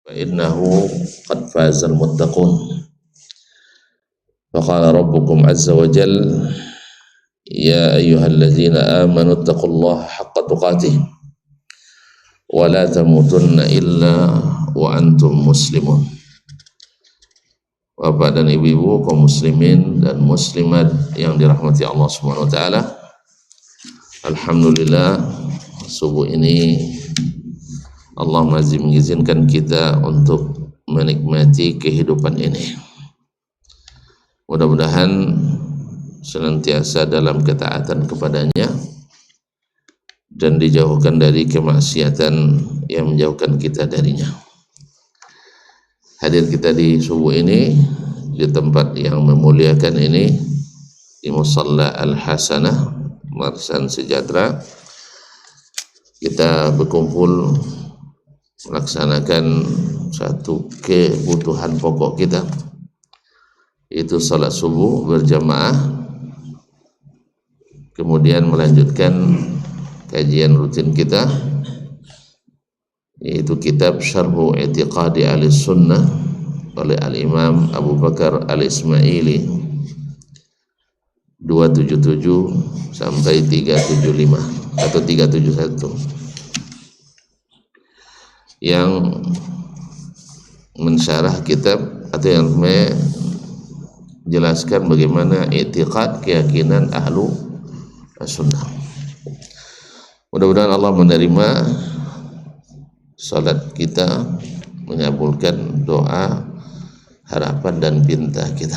فإنه قد فاز المتقون. فقال ربكم عز وجل: يا أيها الذين آمنوا اتقوا الله حق تقاته ولا تموتن إلا وأنتم مسلمون. Bapak dan ibu-ibu kaum muslimin dan muslimat yang dirahmati Allah Subhanahu wa taala. Alhamdulillah, subuh ini Allah masih mengizinkan kita untuk menikmati kehidupan ini. Mudah-mudahan senantiasa dalam ketaatan kepadanya dan dijauhkan dari kemaksiatan yang menjauhkan kita darinya. Hadir kita di subuh ini di tempat yang memuliakan ini, di Musalla Al-Hasanah, Marsan Sejahtera. Kita berkumpul melaksanakan satu kebutuhan pokok kita, yaitu salat subuh berjamaah, kemudian melanjutkan kajian rutin kita, yaitu kitab Syarhu I'tiqadi Ahlussunnah oleh Al-Imam Abu Bakar Al-Ismaili 277 sampai 375 atau 371, yang mensyarah kitab atau yang menjelaskan bagaimana i'tiqad, keyakinan ahlu sunnah. Mudah-mudahan Allah menerima salat kita, mengabulkan doa, harapan dan pinta kita,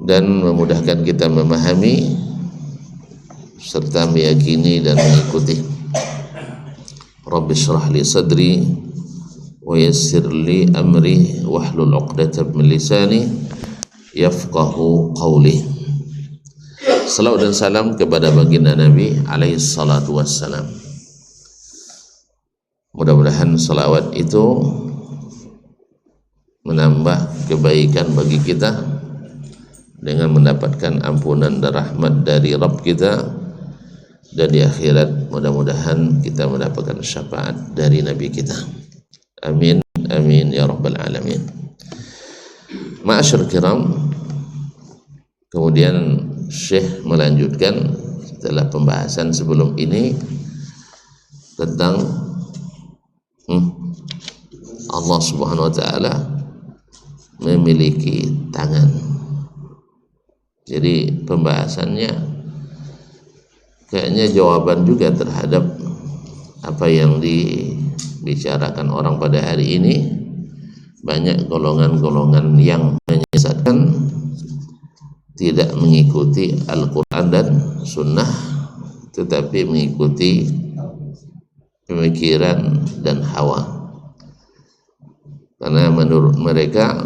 dan memudahkan kita memahami serta meyakini dan mengikuti. Rabbi shrah li sadri wa yassir li amri wahlul 'uqdatam min lisani yafqahu qawli. Salawat dan salam kepada baginda Nabi alaihi salatu wassalam. Mudah-mudahan salawat itu menambah kebaikan bagi kita dengan mendapatkan ampunan dan rahmat dari Rabb kita, dan di akhirat mudah-mudahan kita mendapatkan syafaat dari Nabi kita. Amin, amin ya rabbal alamin. Ma'asyar kiram, kemudian Syekh melanjutkan setelah pembahasan sebelum ini tentang Allah Subhanahu wa taala memiliki tangan. Jadi pembahasannya kayaknya jawaban juga terhadap apa yang dibicarakan orang pada hari ini. Banyak golongan-golongan yang menyesatkan, tidak mengikuti Al-Quran dan Sunnah, tetapi mengikuti pemikiran dan hawa. Karena menurut mereka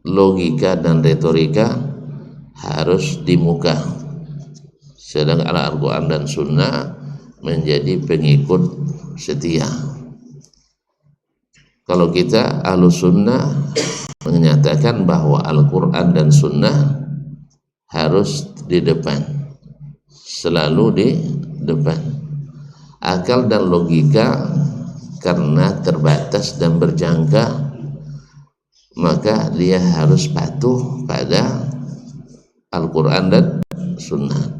logika dan retorika harus di muka, sedangkan Al-Quran dan Sunnah menjadi pengikut setia. Kalau kita Ahlu Sunnah menyatakan bahwa Al-Quran dan Sunnah harus di depan, selalu di depan. Akal dan logika karena terbatas dan berjangka, maka dia harus patuh pada Al-Quran dan Sunnah.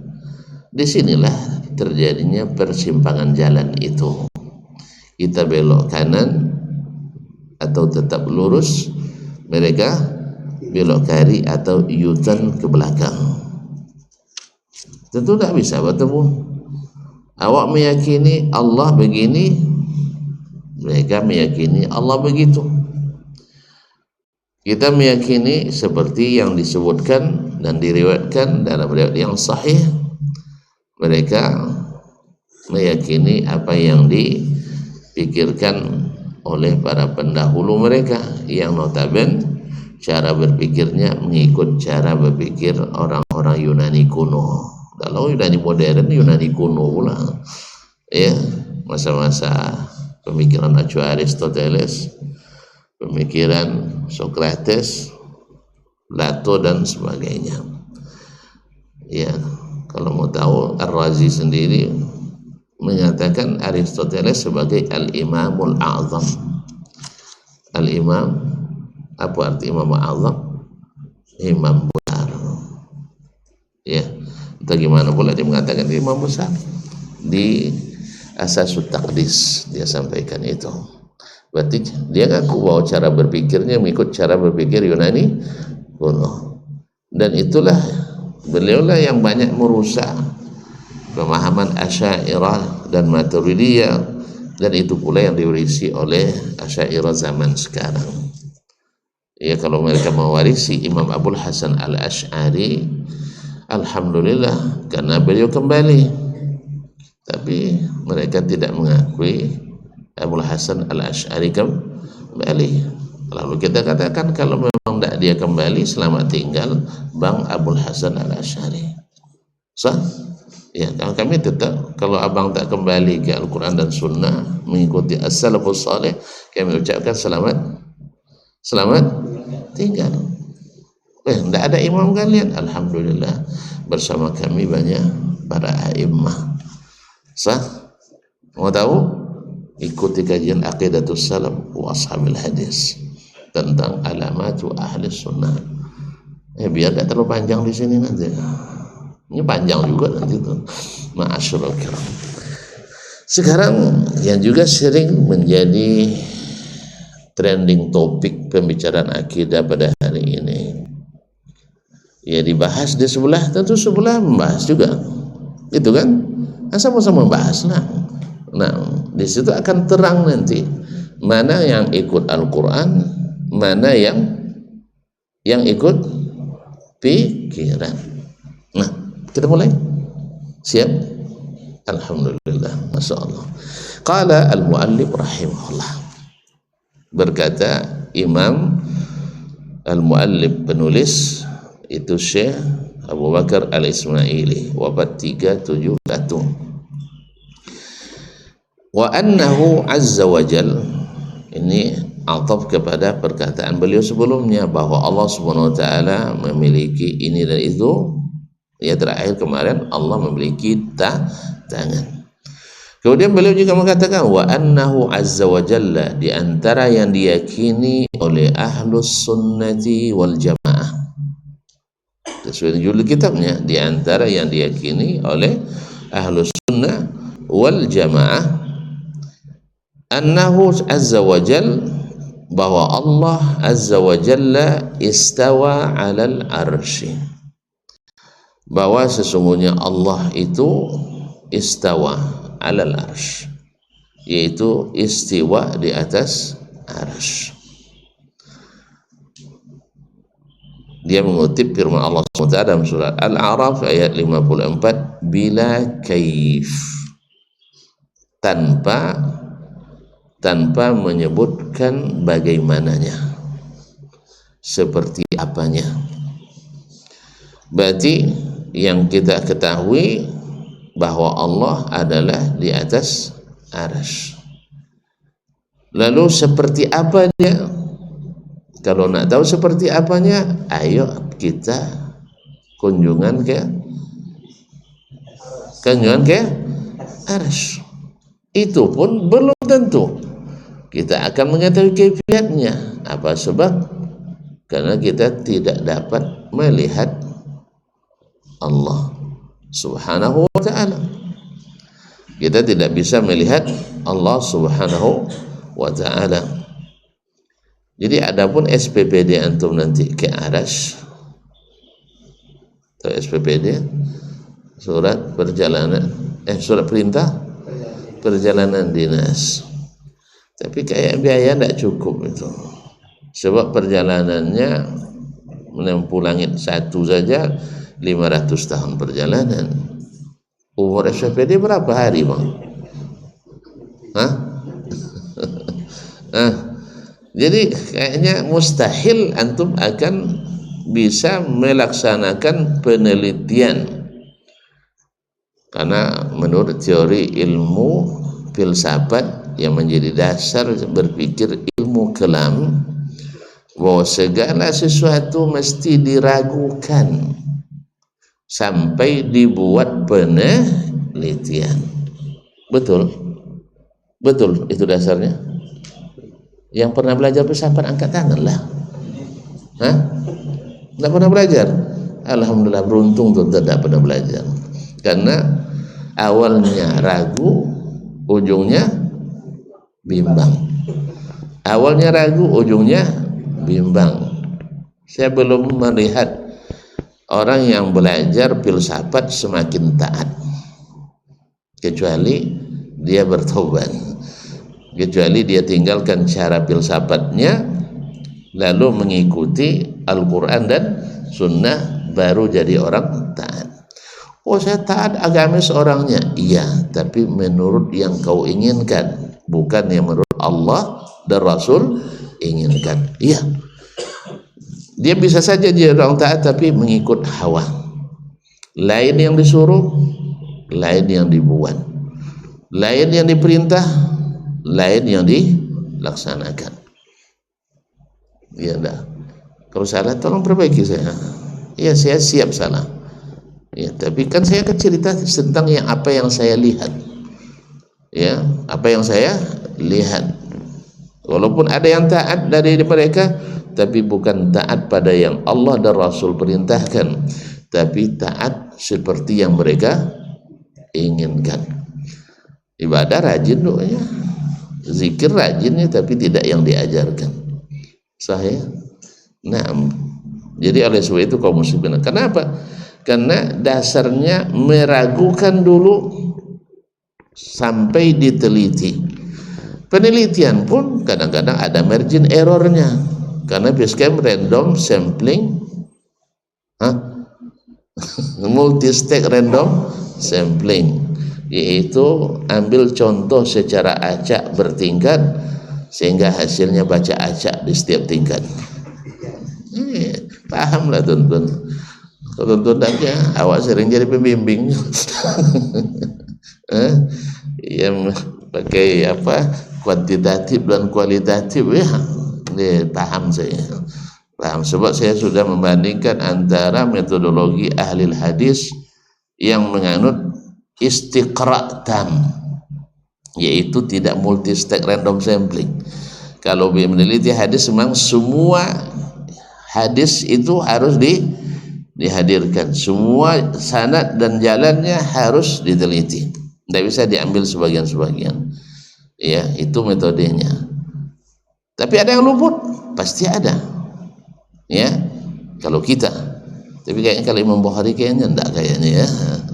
Disinilah terjadinya persimpangan jalan itu. Kita belok kanan atau tetap lurus, mereka belok kiri atau U-turn ke belakang. Tentu tidak bisa bertemu. Awak meyakini Allah begini, mereka meyakini Allah begitu. Kita meyakini seperti yang disebutkan dan diriwayatkan dalam riwayat yang sahih. Mereka meyakini apa yang dipikirkan oleh para pendahulu mereka, yang notabene cara berpikirnya mengikut cara berpikir orang-orang Yunani kuno. Kalau Yunani modern, Yunani kuno pula, ya, masa-masa pemikiran Aristoteles, pemikiran Socrates, Plato dan sebagainya. Ya, kalau mau tahu, Ar-Razi sendiri mengatakan Aristoteles sebagai al-imamul a'zam. Al-imam, apa arti imam a'zam? Imam besar. Ya, atau gimana pula dia mengatakan dia imam besar? Di Asasut Taqdis dia sampaikan itu. Berarti dia ngaku bahwa cara berpikirnya mengikut cara berpikir Yunani kuno. Dan itulah beliaulah yang banyak merusak pemahaman Asy'ariyah dan Maturidiyah, dan itu pula yang diwarisi oleh Asy'ariyah zaman sekarang. Ya, kalau mereka mewarisi Imam Abul Hasan Al-Asy'ari, alhamdulillah karena beliau kembali. Tapi mereka tidak mengakui Abul Hasan Al-Asy'ari kembali. Lalu kita katakan kalau memang tidak dia kembali, selamat tinggal Bang Abul Hasan Al-Asy'ari. Sah? Ya, kami tetap kalau abang tak kembali ke Al-Quran dan Sunnah mengikuti as-salafus salih, kami ucapkan selamat tinggal. Tidak ada imam kalian, alhamdulillah bersama kami banyak para a'immah. Sah? Mau tahu? Ikuti kajian Aqidatus Salaf wa Ashabil Hadis tentang alamatu ahli sunnah. Biar tidak terlalu panjang di sini nanti. Ini panjang juga nanti tuh. Ma'asyiral kiram. Sekarang yang juga sering menjadi trending topik pembicaraan akidah pada hari ini, ya dibahas di sebelah, tentu sebelah membahas juga, itu kan? Sama-sama bahas lah. Nah, di situ akan terang nanti mana yang ikut Al-Quran, mana yang ikut pikiran. Nah, kita mulai. Siap? Alhamdulillah, Masya Allah. Qala al-muallif rahimahullah. Berkata Imam al-muallif penulis itu Syekh Abu Bakar Al-Ismaili, wafat 371. Wa annahu azza wa jal, ini ataf kepada perkataan beliau sebelumnya bahwa Allah Subhanahu wa taala memiliki ini dan itu. Ya, terakhir kemarin Allah memiliki tangan. Kemudian beliau juga mengatakan wa annahu azza wa jalla, di antara yang diyakini oleh ahlus sunnati wal jamaah. Sesuai judul kitabnya, di antara yang diyakini oleh ahlus sunnah wal jamaah, annahu azza wa jalla, bahwa Allah azza wa jalla istawa 'alal arsy, bahwa sesungguhnya Allah itu istawa 'alal arsy, yaitu istiwa di atas arsy. Dia mengutip firman Allah SWT dalam surat Al-A'raf ayat 54, bila kaif, tanpa menyebutkan bagaimananya, seperti apanya. Berarti yang kita ketahui bahwa Allah adalah di atas arsy. Lalu seperti apa dia? Kalau nak tahu seperti apanya, ayo kita kunjungan ke arsy. Itu pun belum tentu kita akan mengetahui kaifiatnya. Apa sebab? Karena kita tidak dapat melihat Allah Subhanahu wa ta'ala. Kita tidak bisa melihat Allah Subhanahu wa ta'ala. Jadi adapun SPPD antum nanti ke arsy, atau SPPD surat perjalanan surat perintah perjalanan dinas, tapi kayak biaya tidak cukup itu, sebab perjalanannya menempuh langit satu saja 500 tahun perjalanan. Umur SPPD berapa hari bang? Jadi kayaknya mustahil antum akan bisa melaksanakan penelitian, karena menurut teori ilmu filsafat yang menjadi dasar berpikir ilmu kalam, bahwa segala sesuatu mesti diragukan sampai dibuat penelitian. Betul, betul itu dasarnya. Yang pernah belajar filsafat angkat tangan lah. Hah? Tidak pernah belajar? Alhamdulillah, beruntung tuh tidak pernah belajar. Karena awalnya ragu, ujungnya bimbang. Awalnya ragu, ujungnya bimbang. Saya belum melihat orang yang belajar filsafat semakin taat, kecuali dia bertobat, kecuali dia tinggalkan cara filsafatnya lalu mengikuti Al-Quran dan Sunnah, baru jadi orang taat. Oh, saya taat agamis orangnya, iya, tapi menurut yang kau inginkan, bukan yang menurut Allah dan Rasul inginkan. Iya, dia bisa saja jadi orang taat tapi mengikut hawa, lain yang disuruh, lain yang dibuat, lain yang diperintah, lain yang dilaksanakan. Ya dah. Kalau salah tolong perbaiki saya. Ya, saya siap salah. Ya, tapi kan saya akan cerita tentang apa yang saya lihat. Ya, apa yang saya lihat. Walaupun ada yang taat dari mereka, tapi bukan taat pada yang Allah dan Rasul perintahkan, tapi taat seperti yang mereka inginkan. Ibadah rajin doanya, zikir rajinnya, tapi tidak yang diajarkan. Sahih. Nah, jadi oleh sebab itu kaum muslimin, kenapa? Karena dasarnya meragukan dulu sampai diteliti. Penelitian pun kadang-kadang ada margin errornya, karena basecamp random sampling, multi-stage random sampling, yaitu ambil contoh secara acak bertingkat sehingga hasilnya baca acak di setiap tingkat. Pahamlah tuntun. Tuntun aja, awak sering jadi pembimbing. Yang pakai kuantitatif dan kualitatif, ya, paham saya. Paham, sebab saya sudah membandingkan antara metodologi ahli hadis yang menganut istiqra' tam, yaitu tidak multi stage random sampling. Kalau meneliti hadis, memang semua hadis itu harus dihadirkan, semua sanad dan jalannya harus diteliti, tidak bisa diambil sebagian-sebagian. Ya, itu metodenya. Tapi ada yang luput, pasti ada. Ya, kalau kita, tapi kayaknya kalau Imam Bukhari kayaknya enggak, kayaknya ya.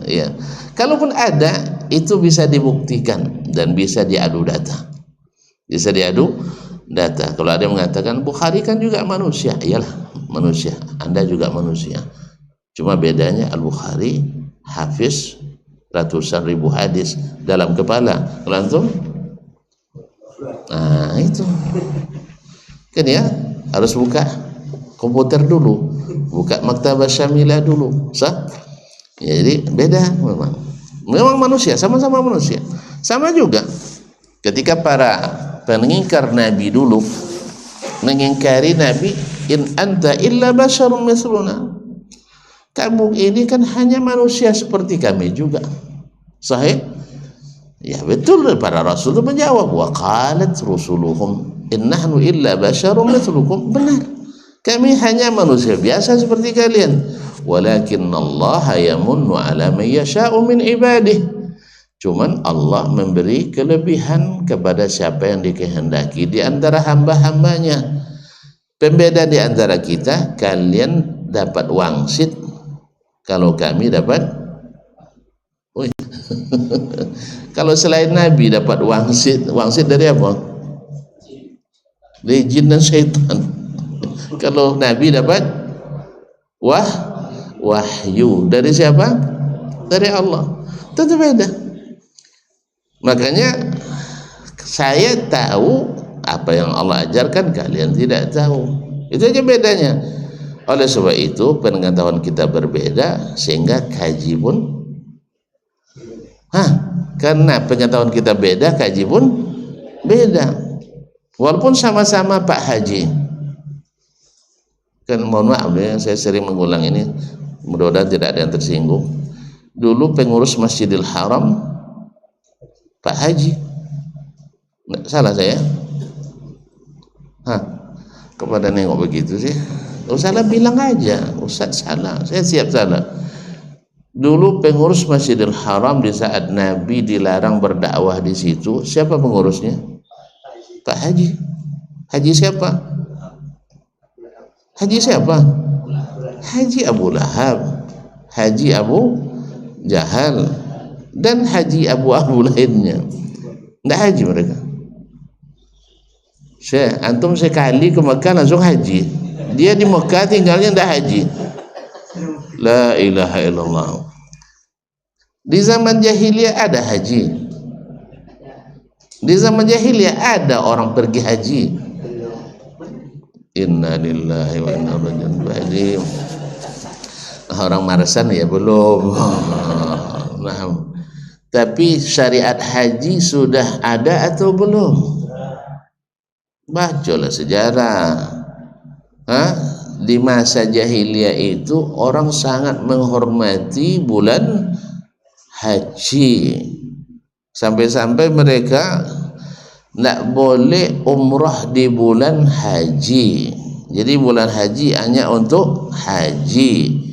Ya, kalaupun ada, itu bisa dibuktikan dan bisa diadu data. Bisa diadu data. Kalau ada yang mengatakan Bukhari kan juga manusia, iyalah manusia, Anda juga manusia. Cuma bedanya Al-Bukhari hafiz ratusan ribu hadis dalam kepala. Kalau antum, nah itu kan ya, harus buka komputer dulu, buka maktabah syamilah dulu, sah? Ya, jadi beda memang manusia, sama-sama manusia. Sama juga ketika para pengingkar Nabi dulu mengingkari Nabi, in anta illa basyarum mithluna, kamu ini kan hanya manusia seperti kami juga. Sahih? Ya betul, para rasul itu menjawab, wa qalat rusuluhum innahnu illa basyarum mithlukum, benar, kami hanya manusia biasa seperti kalian, walakinnallaha yamunnu ala man yasha'u min ibadihi, cuman Allah memberi kelebihan kepada siapa yang dikehendaki di antara hamba-hambanya. Pembeda di antara kita, kalian dapat wangsit, kalau kami dapat kalau selain Nabi dapat wangsit. Wangsit dari apa? Dari jin dan syaitan. Kalau Nabi dapat wahyu dari siapa? Dari Allah. Tentu beda. Makanya saya tahu apa yang Allah ajarkan, kalian tidak tahu. Itu aja bedanya. Oleh sebab itu pengetahuan kita berbeda, sehingga kaji pun karena pengetahuan kita beda, kaji pun beda. Walaupun sama-sama Pak Haji, kan mohon maaf ya, saya sering mengulang ini, mudah-mudahan tidak ada yang tersinggung. Dulu pengurus Masjidil Haram Pak Haji. Nggak salah saya? Hah? Kepada nengok begitu sih? Salah bilang aja, Ustaz salah, saya siap salah. Dulu pengurus Masjidil Haram di saat Nabi dilarang berdakwah di situ, siapa pengurusnya? Pak Haji. Haji siapa? Haji siapa? Haji Abu Lahab, Haji Abu Jahal, dan Haji Abu lainnya. Nggak haji mereka. Antum sekali ke Mekah langsung haji. Dia di Mekah tinggalnya nggak haji. La ilaha illallah. Di zaman jahiliyah ada haji. Di zaman jahiliyah ada orang pergi haji. Inna lillahi wa inna ilaihi raji'un. Orang Marsan ya belum. Nah, tapi syariat haji sudah ada atau belum? Bacalah sejarah. Di masa jahiliyah itu orang sangat menghormati bulan haji, sampai-sampai mereka tidak boleh umrah di bulan haji. Jadi bulan haji hanya untuk haji.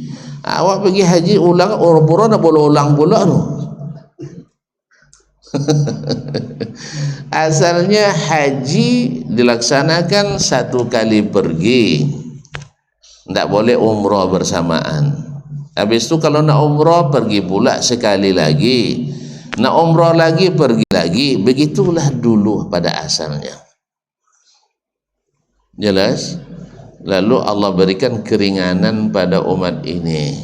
Awak pergi haji ulang umrah tak boleh ulang pula tu. Asalnya haji dilaksanakan satu kali pergi, tidak boleh umrah bersamaan. Habis itu kalau nak umrah pergi pula sekali lagi, nak umrah lagi pergi lagi. Begitulah dulu pada asalnya. Jelas? Lalu Allah berikan keringanan pada umat ini.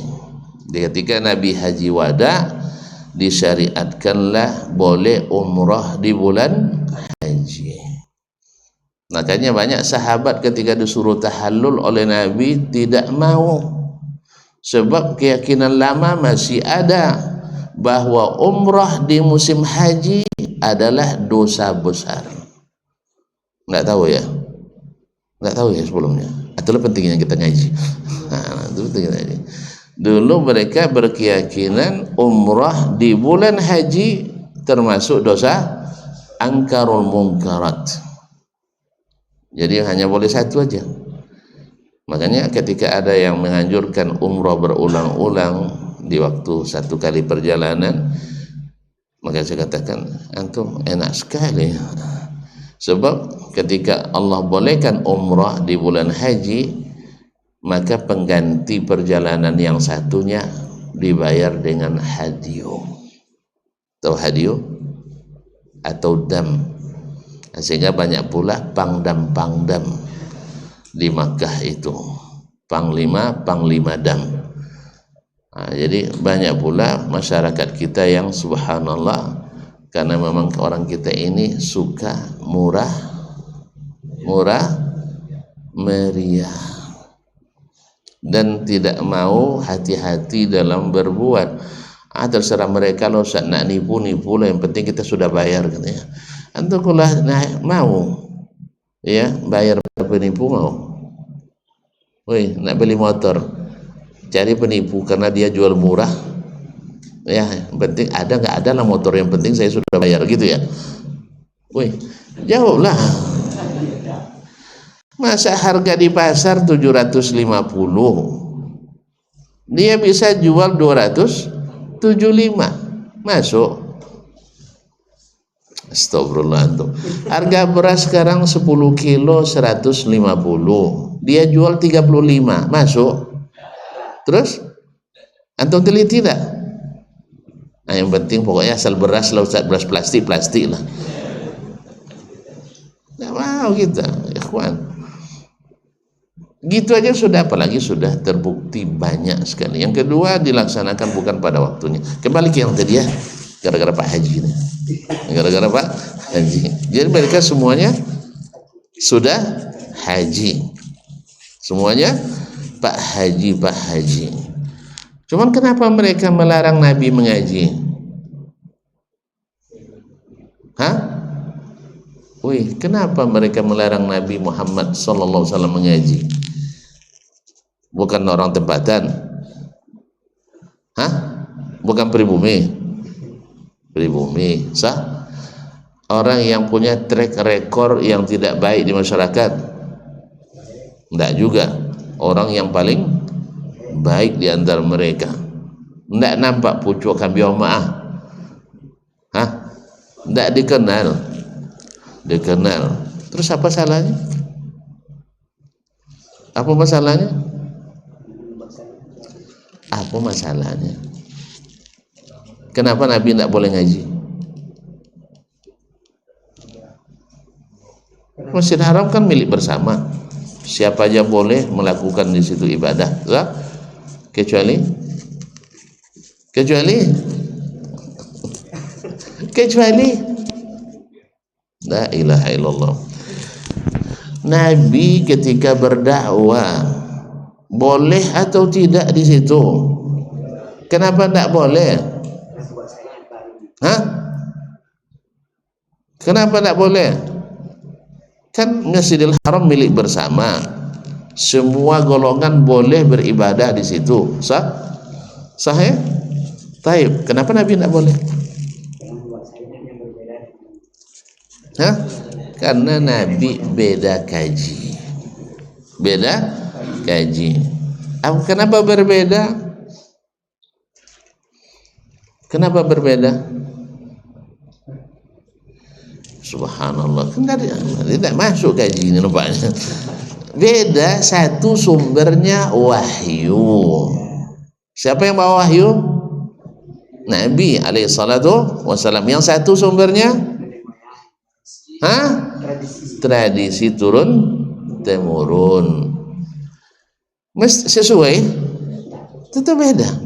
Ketika Nabi haji wada, disyariatkanlah boleh umrah di bulan haji. Makanya banyak sahabat ketika disuruh tahallul oleh Nabi tidak mau, sebab keyakinan lama masih ada bahwa umrah di musim haji adalah dosa besar. Nggak tahu ya? Nggak tahu ya sebelumnya? Itulah pentingnya kita ngaji. Nah, itu pentingnya ngaji. Dulu mereka berkeyakinan umrah di bulan haji termasuk dosa angkarul munkarat. Jadi hanya boleh satu aja. Makanya ketika ada yang menganjurkan umrah berulang-ulang di waktu satu kali perjalanan, maka saya katakan antum enak sekali. Sebab ketika Allah bolehkan umrah di bulan haji, maka pengganti perjalanan yang satunya dibayar dengan hadiah. Tahu hadiah? Atau dam. Sehingga banyak pula pangdam-pangdam di Makkah itu, panglima dam. Jadi banyak pula masyarakat kita yang subhanallah, karena memang orang kita ini suka murah meriah dan tidak mau hati-hati dalam berbuat. Terserah mereka loh, nak nipu lah, yang penting kita sudah bayar katanya. Antum kalau mau ya bayar penipu mau. Woi, nak beli motor cari penipu karena dia jual murah. Ya, yang penting ada nggak ada lah motor, yang penting saya sudah bayar gitu ya. Woi, jawablah. Masa harga di pasar 750, dia bisa jual 275, masuk? Astagfirullah. Harga beras sekarang 10 kilo 150, dia jual 35, masuk? Terus antum teliti tak? Nah, yang penting pokoknya asal beras lah Ustaz, beras plastik lah. Nggak mau kita, ikhwan. Gitu aja sudah, apalagi sudah terbukti banyak sekali. Yang kedua, dilaksanakan bukan pada waktunya. Kembali ke yang tadi ya, gara-gara Pak Haji ini. Gara-gara Pak Haji. Jadi mereka semuanya sudah haji. Semuanya Pak Haji. Cuman kenapa mereka melarang Nabi mengaji? Wih, kenapa mereka melarang Nabi Muhammad SAW mengaji? Bukan orang tempatan? Bukan pribumi? Pribumi, sah? orang yang punya track record yang tidak baik di masyarakat? Enggak juga. Orang yang paling baik di antara mereka. Enggak nampak pucuk kambiong maah. Hah? Enggak dikenal. Dikenal. Terus apa salahnya? Apa masalahnya? Apa masalahnya? Kenapa Nabi enggak boleh ngaji? Masjid Haram kan milik bersama. Siapa aja boleh melakukan di situ ibadah, kecuali la ilaha illallah. Nabi ketika berdakwah boleh atau tidak di situ? Kenapa tidak boleh? Hah? Kenapa tidak boleh? Kan Masjidil Haram milik bersama. Semua golongan boleh beribadah di situ. Sahih? Taib. Kenapa Nabi tidak boleh? Hah? Karena Nabi beda kaji. Beda kaji. Kenapa berbeda? Kenapa berbeda? Subhanallah, kan tidak masuk kaji ini nampaknya. Beda, satu sumbernya wahyu. Siapa yang bawa wahyu? Nabi alaihi salatu wasallam. Yang satu sumbernya tradisi turun temurun. Sesuai? Tetap beda.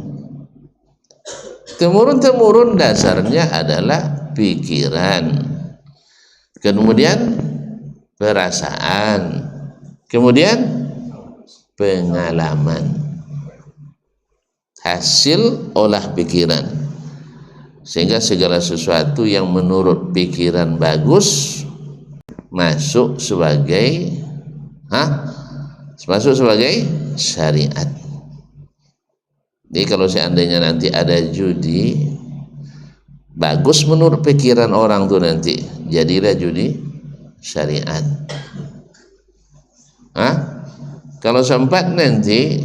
Temurun dasarnya adalah pikiran, kemudian perasaan, kemudian pengalaman, hasil olah pikiran. Sehingga segala sesuatu yang menurut pikiran bagus masuk sebagai syariat. Jadi kalau seandainya nanti ada judi, bagus menurut pikiran orang tuh nanti jadilah judi syariat. Kalau sempat nanti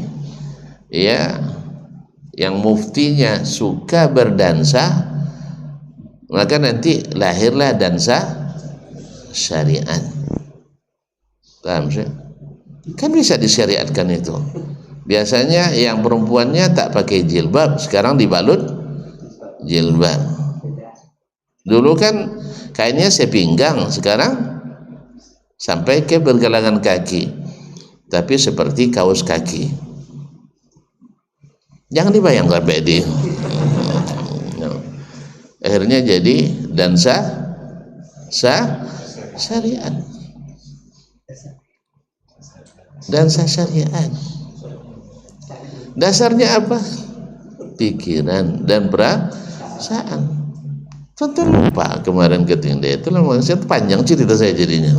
ya yang muftinya suka berdansa, maka nanti lahirlah dansa syariat. Paham sih? Kan bisa disyariatkan itu. Biasanya yang perempuannya tak pakai jilbab, sekarang dibalut jilbab. Dulu kan kainnya sepinggang, sekarang sampai ke pergelangan kaki, tapi seperti kaos kaki. Jangan dibayangkan bedi. Akhirnya jadi dansa syariat. Dansa syariat. Dasarnya apa? Pikiran dan perasaan. Tentu lupa kemarin ketika itu maksudnya panjang cerita saya jadinya.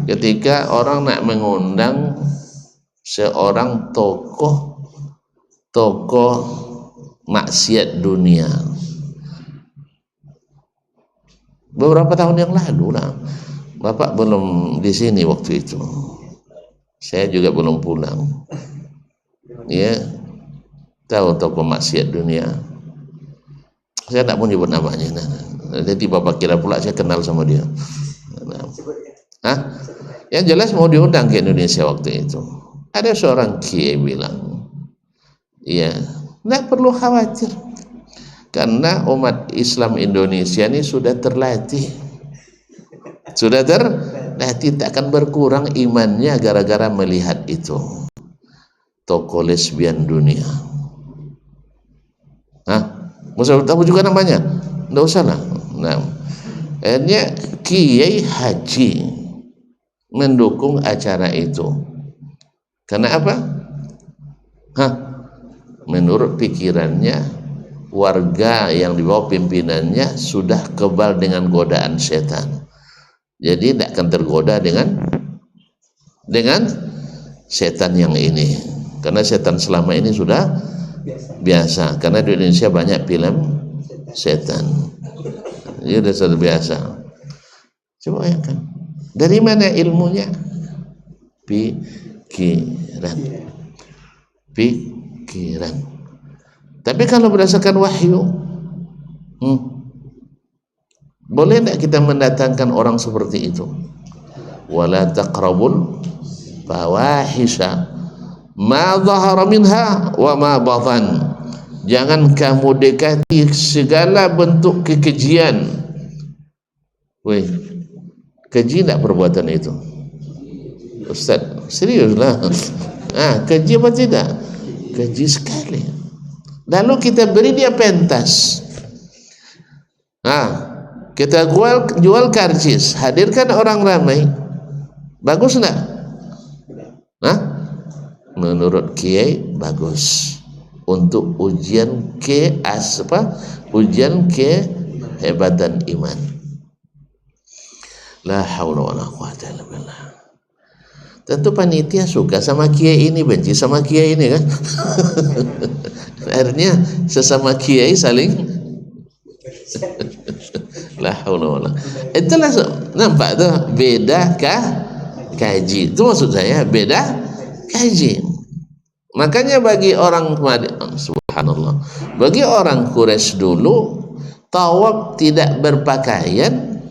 Ketika orang nak mengundang seorang tokoh maksiat dunia beberapa tahun yang lalu lah. Bapak belum di sini waktu itu. Saya juga belum pulang. Ya, tahu tokoh maksiat dunia. Saya tak mau nyebut namanya. Jadi Bapak kira pula saya kenal sama dia. Yang jelas mau diundang ke Indonesia waktu itu. Ada seorang kiai bilang, ya, tidak perlu khawatir, karena umat Islam Indonesia ini sudah terlatih, tak akan berkurang imannya gara-gara melihat itu tokoh lesbian dunia. Mau tahu juga namanya? Nggak usah lah. Nah, akhirnya Kiai Haji mendukung acara itu. Karena apa? Menurut pikirannya, warga yang dibawa pimpinannya sudah kebal dengan godaan setan. Jadi tidak akan tergoda dengan setan yang ini. Karena setan selama ini sudah biasa. Karena di Indonesia banyak film setan. Jadi sudah biasa. Coba bayangkan, dari mana ilmunya? Pikiran. Pikiran. Tapi kalau berdasarkan wahyu, boleh tidak kita mendatangkan orang seperti itu? Wala taqrabul fawahisha ma dhahara minha wa ma batan. Jangan kamu dekati segala bentuk kekejian. Weh, keji tak perbuatan itu? Ustaz, seriuslah. Keji apa tidak? Keji sekali. Lalu kita beri dia pentas. Kita jual karcis, hadirkan orang ramai. Bagus enggak? Menurut Kiai bagus. Untuk ujian ujian kehebatan iman. La haula wala quwwata illa billah. Tentu panitia suka sama kiai ini, benci sama kiai ini kan. Akhirnya sesama kiai saling la haula wala. Itulah nampak tu beda kaji. Itu maksud saya beda kaji. Makanya bagi orang subhanallah, bagi orang Quraisy dulu tawaf tidak berpakaian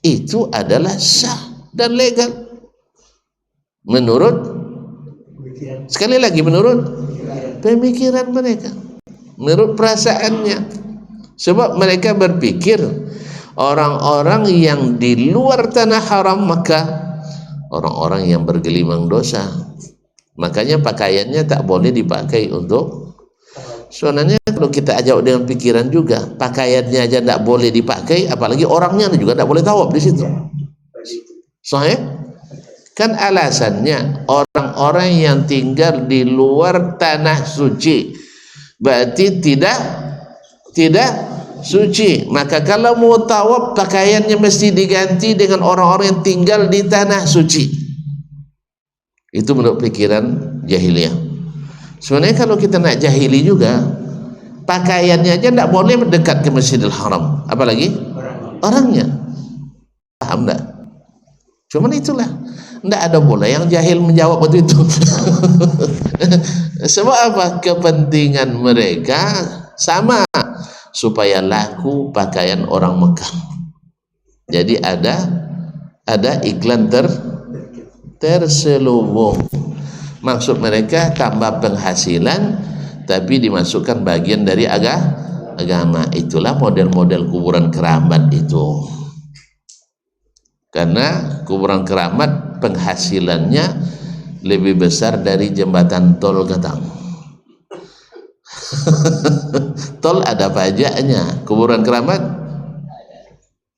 itu adalah sah dan legal menurut, sekali lagi, menurut pemikiran mereka, menurut perasaannya. Sebab mereka berpikir orang-orang yang di luar tanah haram Makkah orang-orang yang bergelimang dosa. Makanya pakaiannya tak boleh dipakai untuk, sebenarnya kalau kita ajak dengan pikiran juga, pakaiannya aja tak boleh dipakai, apalagi orangnya juga tak boleh tawaf di situ. Sahih? Kan alasannya orang-orang yang tinggal di luar tanah suci berarti tidak suci. Maka kalau mau tawaf pakaiannya mesti diganti dengan orang-orang yang tinggal di tanah suci. Itu menurut pikiran jahiliyah. Sebenarnya kalau kita nak jahili juga, pakaiannya aja tidak boleh mendekat ke Masjidil Haram, apalagi orangnya. Paham tak? Cuman itulah, tidak ada bola yang jahil menjawab waktu itu. Sebab apa? Kepentingan mereka sama, supaya laku pakaian orang Mekah. Jadi ada iklan terselubung. Maksud mereka tambah penghasilan tapi dimasukkan bagian dari agama. Itulah model-model kuburan keramat itu. Karena kuburan keramat penghasilannya lebih besar dari jembatan tol Katang. Tol ada pajaknya, kuburan keramat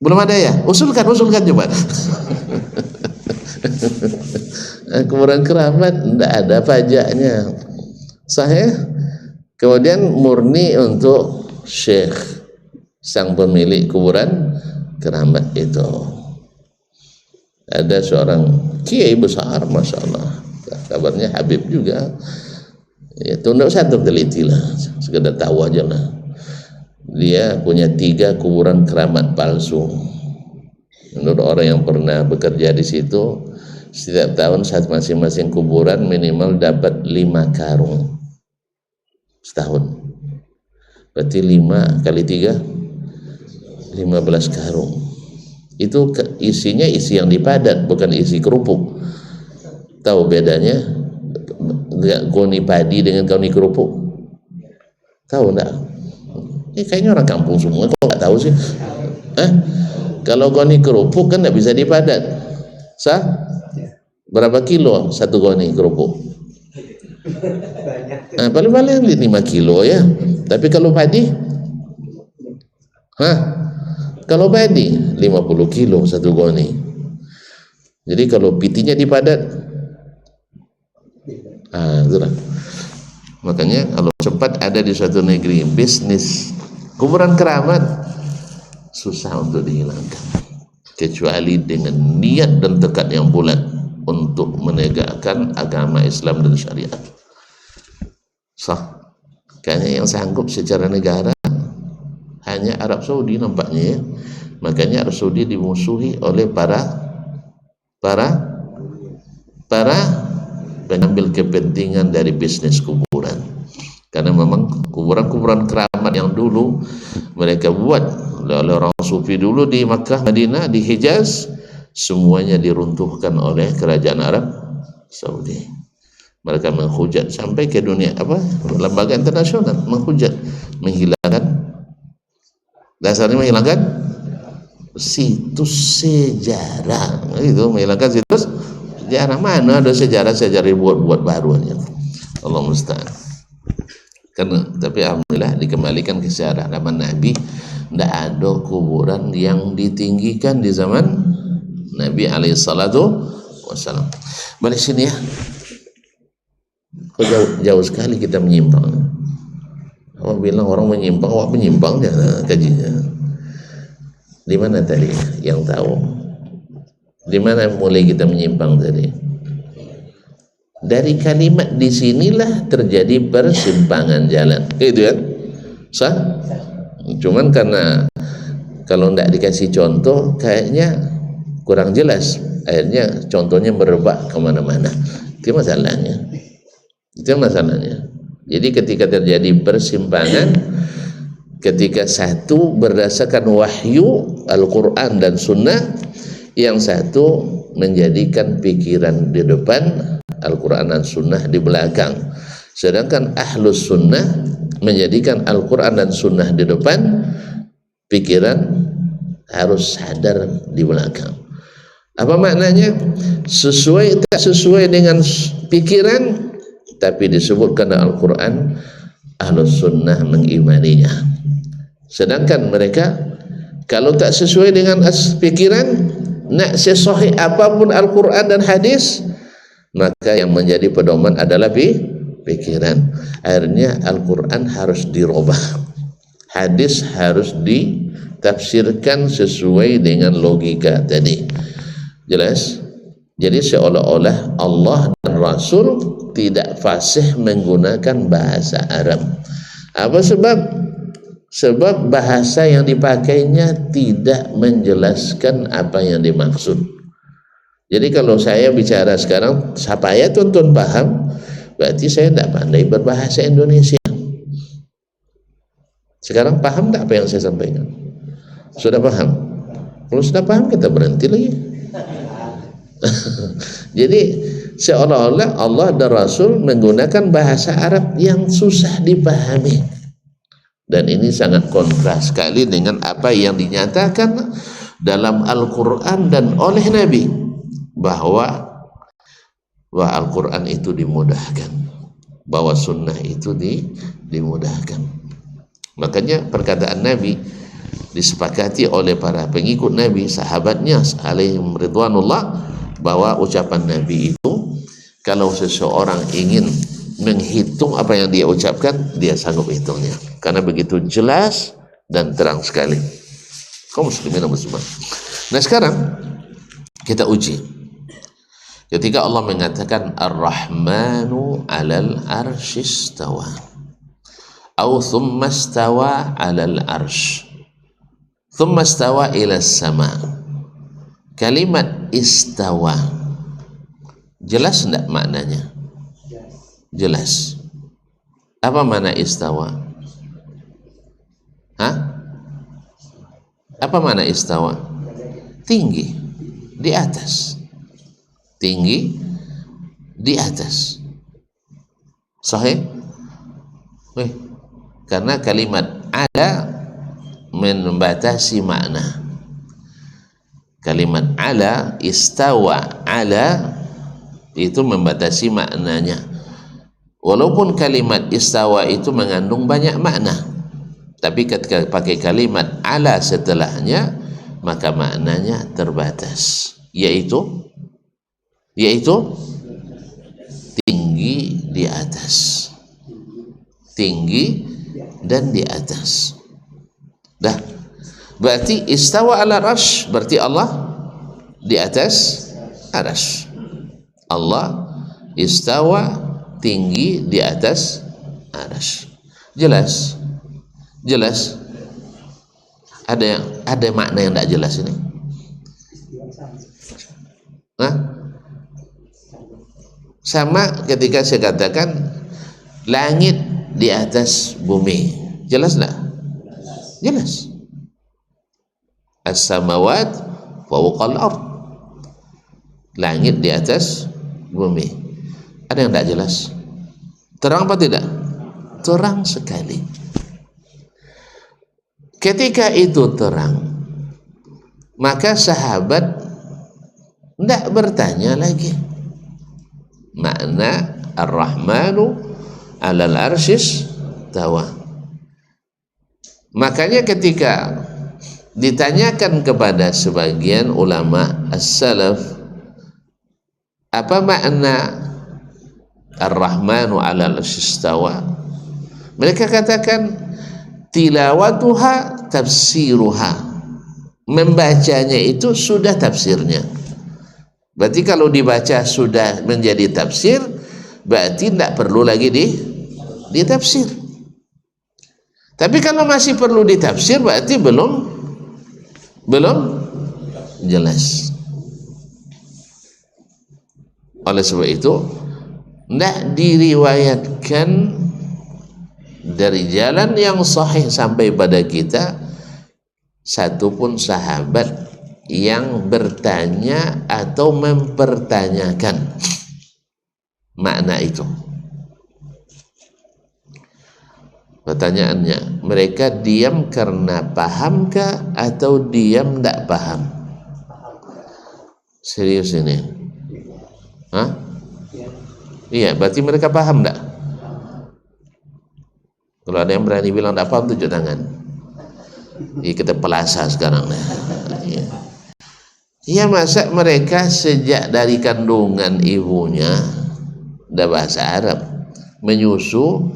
belum ada ya? Usulkan coba. Kuburan keramat tidak ada pajaknya, sahih. Kemudian murni untuk syekh sang pemilik kuburan keramat itu. Ada seorang kiai besar, masya Allah, kabarnya Habib juga. Ya, tunduk satu teliti lah, sekedar tahu aja lah. Dia punya 3 kuburan keramat palsu. Menurut orang yang pernah bekerja di situ, setiap tahun saat masing-masing kuburan minimal dapat 5 karung setahun. Berarti 5 kali 3 15 karung. Itu isinya isi yang dipadat, bukan isi kerupuk. Tahu bedanya goni padi dengan goni kerupuk? Tahu enggak? Kayaknya orang kampung semua, kok enggak tahu sih? Kalau goni kerupuk kan enggak bisa dipadat. Sah? Berapa kilo satu goni kerupuk? Paling-paling 5 kilo ya. Tapi kalau padi? Kalau padi 50 kilo satu goni. Jadi kalau pitinya dipadat, itulah. Makanya kalau cepat ada di suatu negeri bisnis kuburan keramat, susah untuk dihilangkan, kecuali dengan niat dan tekad yang bulat untuk menegakkan agama Islam dan syariat. Kayaknya yang sanggup secara negara hanya Arab Saudi nampaknya ya. Makanya Arab Saudi dimusuhi oleh para pengambil kepentingan dari bisnis kuburan, karena memang kuburan-kuburan keramat yang dulu mereka buat oleh orang sufi dulu di Makkah, Madinah, di Hijaz, semuanya diruntuhkan oleh kerajaan Arab Saudi. Mereka menghujat sampai ke dunia lembaga internasional, menghujat, menghilangkan, dasarnya menghilangkan situs sejarah, itu menghilangkan situs sejarah. Mana ada sejarah buat baruannya, Allah musta'an. Karena tapi alhamdulillah dikembalikan ke sejarah zaman Nabi. Tidak ada kuburan yang ditinggikan di zaman Nabi alaihi salatu wassalam. Balik sini ya. Kok jauh sekali kita menyimpang. Awak bilang orang menyimpang, awak menyimpang ya kajinya. Di mana tadi yang tahu? Di mana mulai kita menyimpang tadi? Dari kalimat di sinilah terjadi persimpangan jalan. Itu ya? Sah? Cuman karena kalau tidak dikasih contoh kayaknya kurang jelas. Akhirnya contohnya merebak kemana-mana. Itu masalahnya. Jadi ketika terjadi persimpangan, ketika satu berdasarkan wahyu Al-Quran dan Sunnah, yang satu menjadikan pikiran di depan, Al-Quran dan Sunnah di belakang. Sedangkan Ahlus Sunnah menjadikan Al-Quran dan Sunnah di depan, pikiran harus sadar di belakang. Apa maknanya? Sesuai tak sesuai dengan pikiran, tapi disebutkan dalam Al-Quran, Ahlus Sunnah mengimaninya. Sedangkan mereka kalau tak sesuai dengan pikiran, nak sesahih apapun Al-Quran dan hadis, maka yang menjadi pedoman adalah pikiran. Akhirnya Al-Quran harus dirubah, hadis harus ditafsirkan sesuai dengan logika tadi. Jelas? Jadi seolah-olah Allah dan Rasul tidak fasih menggunakan bahasa Arab. Apa sebab? Sebab bahasa yang dipakainya tidak menjelaskan apa yang dimaksud. Jadi kalau saya bicara sekarang, supaya tuan-tuan paham, berarti saya tidak pandai berbahasa Indonesia. Sekarang paham tak apa yang saya sampaikan? Sudah paham? Kalau sudah paham, kita berhenti lagi. Jadi seolah-olah Allah dan Rasul menggunakan bahasa Arab yang susah dipahami, dan ini sangat kontras sekali dengan apa yang dinyatakan dalam Al-Quran dan oleh Nabi, bahwa Al-Quran itu dimudahkan, bahwa sunnah itu dimudahkan. Makanya perkataan Nabi disepakati oleh para pengikut Nabi, sahabatnya alaihim ridwanullah, bahwa ucapan Nabi itu kalau seseorang ingin menghitung apa yang dia ucapkan, dia sanggup hitungnya, karena begitu jelas dan terang sekali. Kaum muslimin dan muslimat. Nah sekarang kita uji ketika Allah mengatakan Ar-Rahmanu 'alal arsy istawa atau thumma istawa 'alal arsy thumma istawa ila sama. Kalimat istawa jelas tidak maknanya? Jelas. Apa makna istawa? Apa makna istawa? Tinggi, di atas. Tinggi, di atas. Sahih? Karena kalimat ala membatasi makna. Kalimat ala, istawa ala, itu membatasi maknanya. Walaupun kalimat istawa itu mengandung banyak makna, tapi ketika pakai kalimat ala setelahnya, maka maknanya terbatas, yaitu tinggi di atas, tinggi dan di atas. Dah, berarti istawa ala arsh, berarti Allah di atas arsh. Allah istawa, tinggi di atas arsh. Jelas? Jelas? Ada makna yang tidak jelas ini. Hah? Sama ketika saya katakan langit di atas bumi, jelas tidak? Jelas. As-samawat fawqal ard, langit di atas bumi. Ada yang tidak jelas? Terang apa tidak? Terang sekali. Ketika itu terang, maka sahabat tidak bertanya lagi makna Ar-Rahmanu 'alal arsyis tawa. Makanya ketika ditanyakan kepada sebagian ulama as-salaf apa makna Ar-Rahmanu 'alal arsyis tawa, mereka katakan tilawatuha tafsiruha, membacanya itu sudah tafsirnya. Berarti kalau dibaca sudah menjadi tafsir, berarti tidak perlu lagi ditafsir. Tapi kalau masih perlu ditafsir, berarti belum jelas. Oleh sebab itu, tidak diriwayatkan dari jalan yang sahih sampai pada kita satupun sahabat yang bertanya atau mempertanyakan makna itu. Pertanyaannya, mereka diam karena pahamkah atau diam tidak paham? Serius ini? Hah? Iya, berarti mereka paham tidak? Kalau ada yang berani bilang tidak paham, tunjuk tangan. Ya, kita pelasa sekarang. Ya. Ya, masa mereka sejak dari kandungan ibunya udah bahasa Arab, menyusu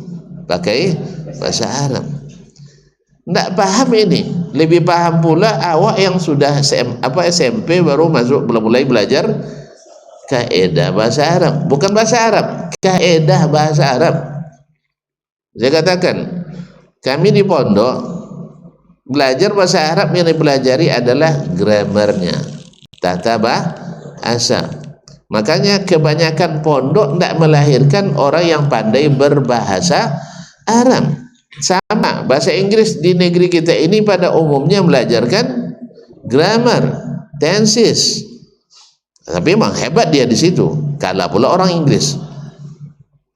pakai bahasa Arab. Tidak paham ini. Lebih paham pula awak yang sudah SMP baru masuk, mulai belajar kaidah bahasa Arab. Bukan bahasa Arab, kaidah bahasa Arab. Saya katakan, kami di pondok belajar bahasa Arab, yang dipelajari adalah gramarnya, tata bahasa. Makanya kebanyakan pondok tidak melahirkan orang yang pandai berbahasa Arab. Sama bahasa Inggris di negeri kita ini pada umumnya belajarkan grammar, tenses. Tapi memang hebat dia di situ. Kalah pula orang Inggris.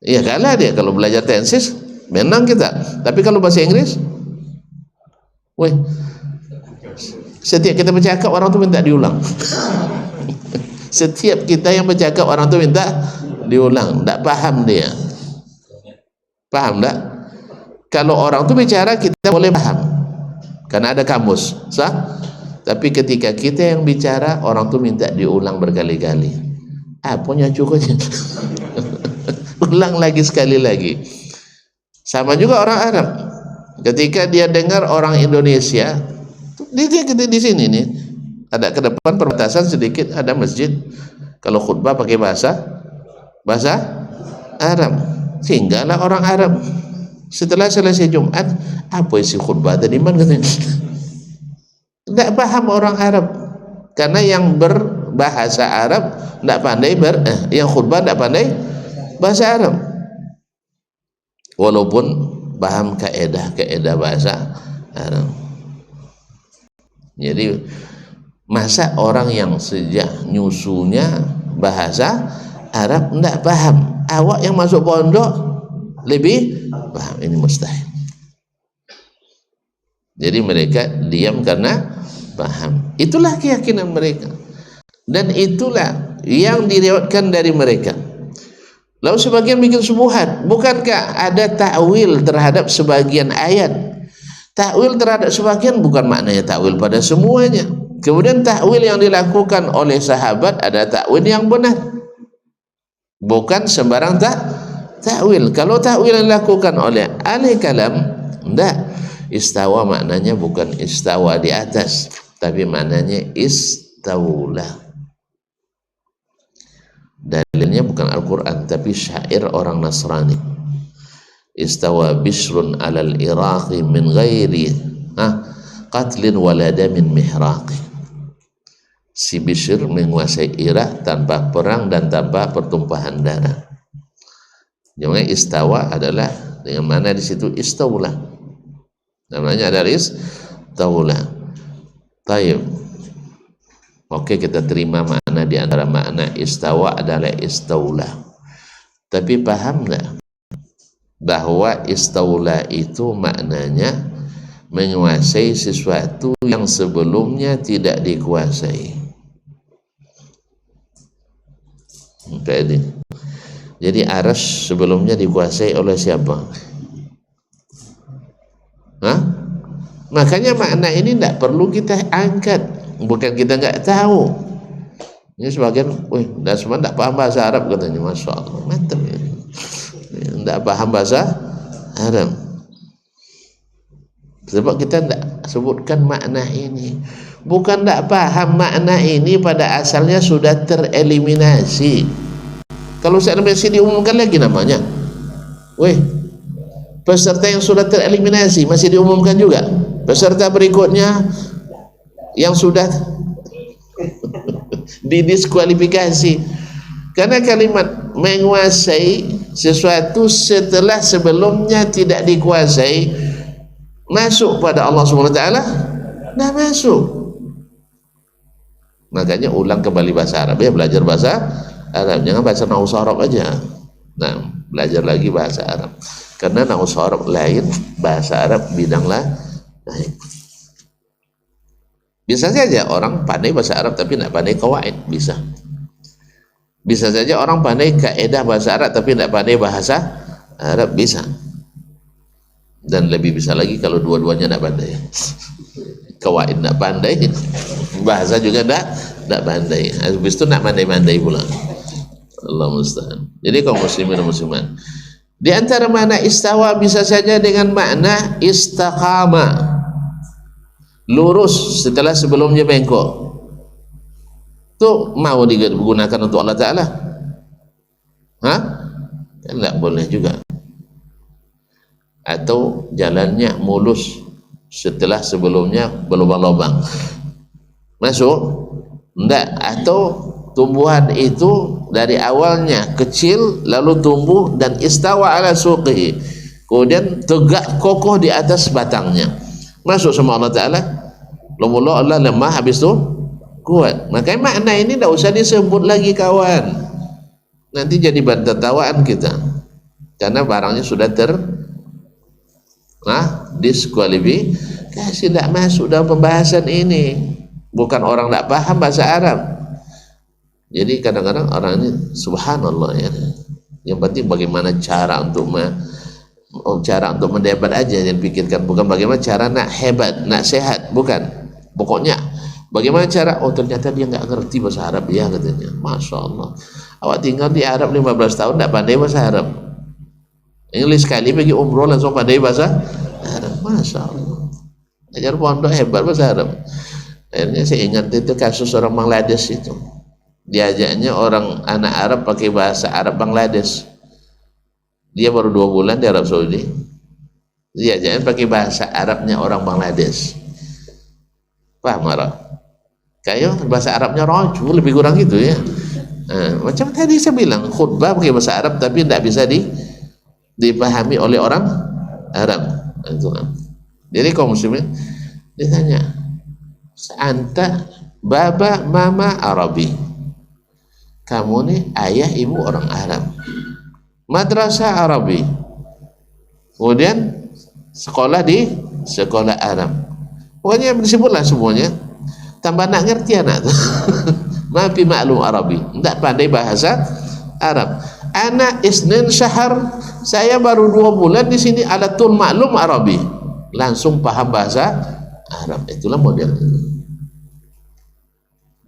Iya, kalah dia kalau belajar tenses, menang kita. Tapi kalau bahasa Inggris, weh, setiap kita bercakap orang tu minta diulang. Setiap kita yang bercakap orang tu minta diulang. Tak paham dia. Paham tak? Kalau orang tu bicara kita boleh paham karena ada kamus, sah? Tapi ketika kita yang bicara, orang tu minta diulang berkali-kali. Punya cukup. Ulang lagi sekali lagi. Sama juga orang Arab. Ketika dia dengar orang Indonesia, di sini nih ada ke depan perbatasan sedikit ada masjid. Kalau khutbah pakai bahasa Arab, sehinggalah orang Arab. Setelah selesai Jumat, apa isi khutbah tadi man katanya? Tidak paham orang Arab karena yang berbahasa Arab tidak pandai yang khutbah tidak pandai bahasa Arab. Walaupun paham kaidah bahasa Arab. Jadi masa orang yang sejak nyusunya bahasa Arab tidak paham, awak yang masuk pondok lebih paham? Ini mustahil. Jadi mereka diam karena paham. Itulah keyakinan mereka, dan itulah yang diriwayatkan dari mereka. Lalu sebagian bikin subuhat, bukankah ada takwil terhadap sebagian ayat? Takwil terhadap sebagian bukan maknanya takwil pada semuanya. Kemudian takwil yang dilakukan oleh sahabat ada takwil yang benar, bukan sembarang takwil. Kalau takwil yang dilakukan oleh ahli kalam, enggak. Istawa maknanya bukan istawa di atas, tapi maknanya istawla. Dalilnya bukan Al-Quran, tapi syair orang Nasrani. Istawa bishrun alal iraqi min ghairi qatlin walada min mihraqi. Si Bishr menguasai Irak tanpa perang dan tanpa pertumpahan darah. Jadi istawa adalah dengan mana di situ istaula. Namanya adalah istaula. Tayyib. Oke, kita terima makna di antara makna istawa adalah istaula. Tapi paham enggak bahwa istaula itu maknanya menguasai sesuatu yang sebelumnya tidak dikuasai. Jadi Arsy sebelumnya dikuasai oleh siapa? Hah? Makanya makna ini tidak perlu kita angkat, bukan kita nggak tahu. Ini sebagian, dah semua tidak paham bahasa Arab katanya, masya Allah, mantap ya. Tidak paham bahasa Arab. Sebab kita tidak sebutkan makna ini. Bukan tidak paham makna ini, pada asalnya sudah tereliminasi. Kalau saya masih diumumkan lagi namanya, peserta yang sudah tereliminasi masih diumumkan juga. Peserta berikutnya yang sudah didiskualifikasi. Karena kalimat menguasai sesuatu setelah sebelumnya tidak dikuasai, masuk pada Allah SWT? Nah, masuk. Makanya ulang kembali bahasa Arab ya, belajar bahasa Arab, jangan bahasa naus Arab aja. Nah, belajar lagi bahasa Arab, karena naus Arab lain, bahasa Arab bidang lain. Bisa saja orang pandai bahasa Arab tapi tidak pandai qawaid, bisa. Bisa saja orang pandai kaidah bahasa Arab tapi tidak pandai bahasa Arab, bisa. Dan lebih bisa lagi kalau dua-duanya tidak pandai. Qawaid tidak pandai, bahasa juga tidak pandai. Habis itu tidak pandai-pandai pula. Allah musta'an. Jadi kaum muslimin dan muslimat, di antara makna istawa bisa saja dengan makna istaqama, lurus setelah sebelumnya bengkok. Itu mau digunakan untuk Allah Ta'ala? Hah? Tidak boleh juga. Atau jalannya mulus setelah sebelumnya berlubang-lubang, masuk? Tidak. Atau tumbuhan itu dari awalnya kecil lalu tumbuh dan istawa ala suqihi, kemudian tegak kokoh di atas batangnya, masuk sama Allah Ta'ala? Mula Allah lemah, habis itu kuat. Makanya makna ini tidak usah disebut lagi kawan, nanti jadi bahan tertawaan kita, karena barangnya sudah diskualifikasi, tidak masuk dalam pembahasan ini. Bukan orang tidak paham bahasa Arab. Jadi kadang-kadang orang ini subhanallah ya, yang penting bagaimana cara untuk mendebat aja yang pikirkan, bukan bagaimana cara nak hebat, nak sehat, bukan. Pokoknya bagaimana cara, ternyata dia nggak ngerti bahasa Arab ya katanya. Masya Allah, awak tinggal di Arab 15 tahun tidak pandai bahasa Arab, English sekali pergi umroh langsung pandai bahasa Arab. Masya Allah, ajar pondok hebat bahasa Arab. Akhirnya saya ingat itu kasus orang Bangladesh itu, diajaknya orang anak Arab pakai bahasa Arab Bangladesh. Dia baru 2 bulan di Arab Saudi, diajaknya pakai bahasa Arabnya orang Bangladesh. Paham Arab? Kayak bahasa Arabnya roju, lebih kurang gitu ya. Macam tadi saya bilang, khutbah pakai bahasa Arab tapi tidak bisa dipahami oleh orang Arab. Jadi kaum muslimin ditanya, anta baba mama Arabi, kamu nih ayah ibu orang Arab, madrasah Arabi, kemudian sekolah di sekolah Arab, pokoknya disebutlah semuanya, tambah nak ngerti anak tuh. Mafi maklum Arabi, tidak pandai bahasa Arab. Anak isnin syahar, saya baru 2 bulan di sini, alatul maklum Arabi, langsung paham bahasa Arab. Itulah model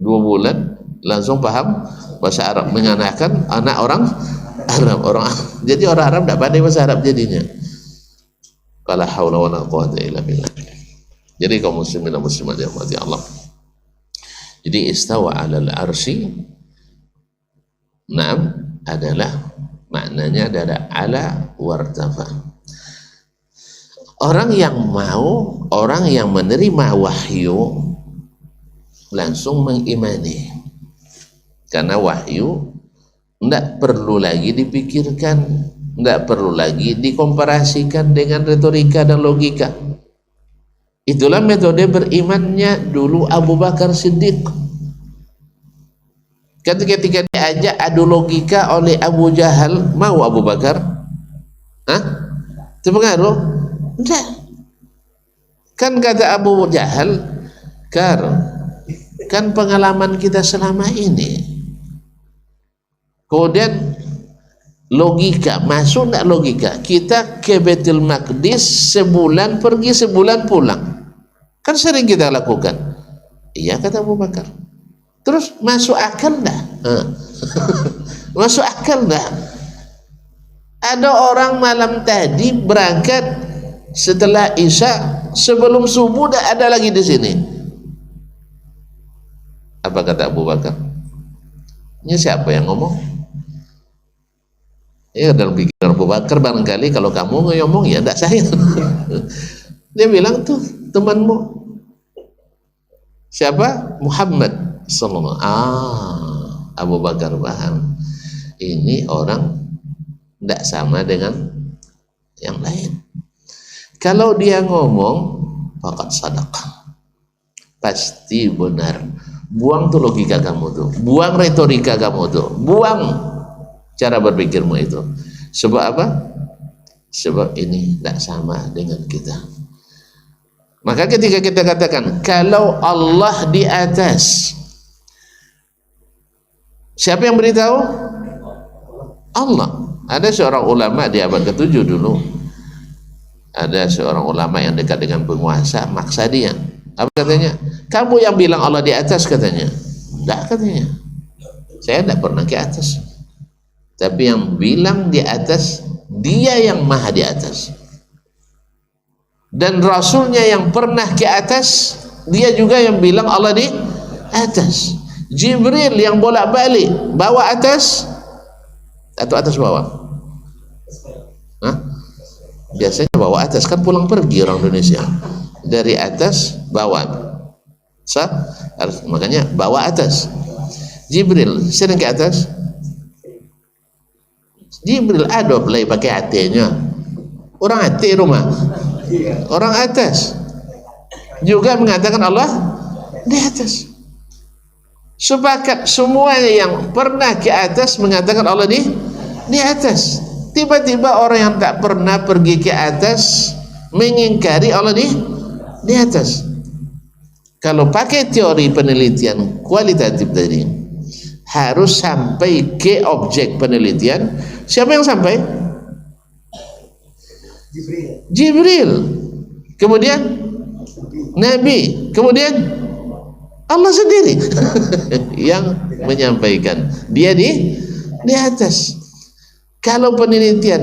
2 bulan langsung paham bahasa Arab, menganakan anak orang Arab, jadi orang Arab tidak pandai bahasa Arab jadinya. Qala haula wala quwwata illa billah. Jadi kaum muslimin dan muslimat yang dirahmati Allah, jadi istawa 'alal arsy, na'am, adalah maknanya adalah ala wartafa. Orang yang mau, orang yang menerima wahyu langsung mengimani, karena wahyu tidak perlu lagi dipikirkan, tidak perlu lagi dikomparasikan dengan retorika dan logika. Itulah metode berimannya dulu Abu Bakar Siddiq. Ketika diajak adu logika oleh Abu Jahal, mau Abu Bakar? Hah? Terpengaruh? Tidak. Kan kata Abu Jahal, kan pengalaman kita selama ini. Kemudian logika, masuk tidak logika? Kita ke Baitul Maqdis sebulan pergi, sebulan pulang. Kan sering kita lakukan. Iya, kata Abu Bakar. Terus masuk akal enggak? Masuk akal enggak? Ada orang malam tadi berangkat setelah Isya, sebelum subuh dah ada lagi di sini. Apa kata Abu Bakar? Ini siapa yang ngomong? Ya, dalam pikiran Abu Bakar barangkali kalau kamu ngomong ya enggak saya. Dia bilang tuh temanmu. Siapa? Muhammad sallallahu. Abu Bakar paham. Ini orang tidak sama dengan yang lain. Kalau dia ngomong faqad sadaqah, pasti benar. Buang tuh logika kamu tuh, buang retorika kamu tuh, buang cara berpikirmu itu. Sebab apa? Sebab ini tidak sama dengan kita. Maka ketika kita katakan kalau Allah di atas, siapa yang beritahu? Allah. Ada seorang ulama di abad ke-7 dulu, ada seorang ulama yang dekat dengan penguasa, maksa dia. Apa katanya? Kamu yang bilang Allah di atas, katanya. Enggak, katanya. Saya tidak pernah ke atas. Tapi yang bilang di atas, dia yang maha di atas. Dan Rasulnya yang pernah ke atas, dia juga yang bilang Allah di atas. Jibril yang bolak-balik bawa atas atau atas bawah? Hah? Biasanya bawa atas, kan pulang pergi orang Indonesia. Dari atas bawah. Makanya bawa atas. Jibril sering ke atas. Jibril ada play pakai hatinya. Orang hati rumah. Orang atas. Juga mengatakan Allah di atas. Sepakat semua yang pernah ke atas mengatakan Allah di atas. Tiba-tiba orang yang tak pernah pergi ke atas mengingkari Allah di atas. Kalau pakai teori penelitian kualitatif tadi, harus sampai ke objek penelitian. Siapa yang sampai? Jibril. Kemudian Nabi. Kemudian Allah sendiri yang menyampaikan. Dia di atas. Kalau penelitian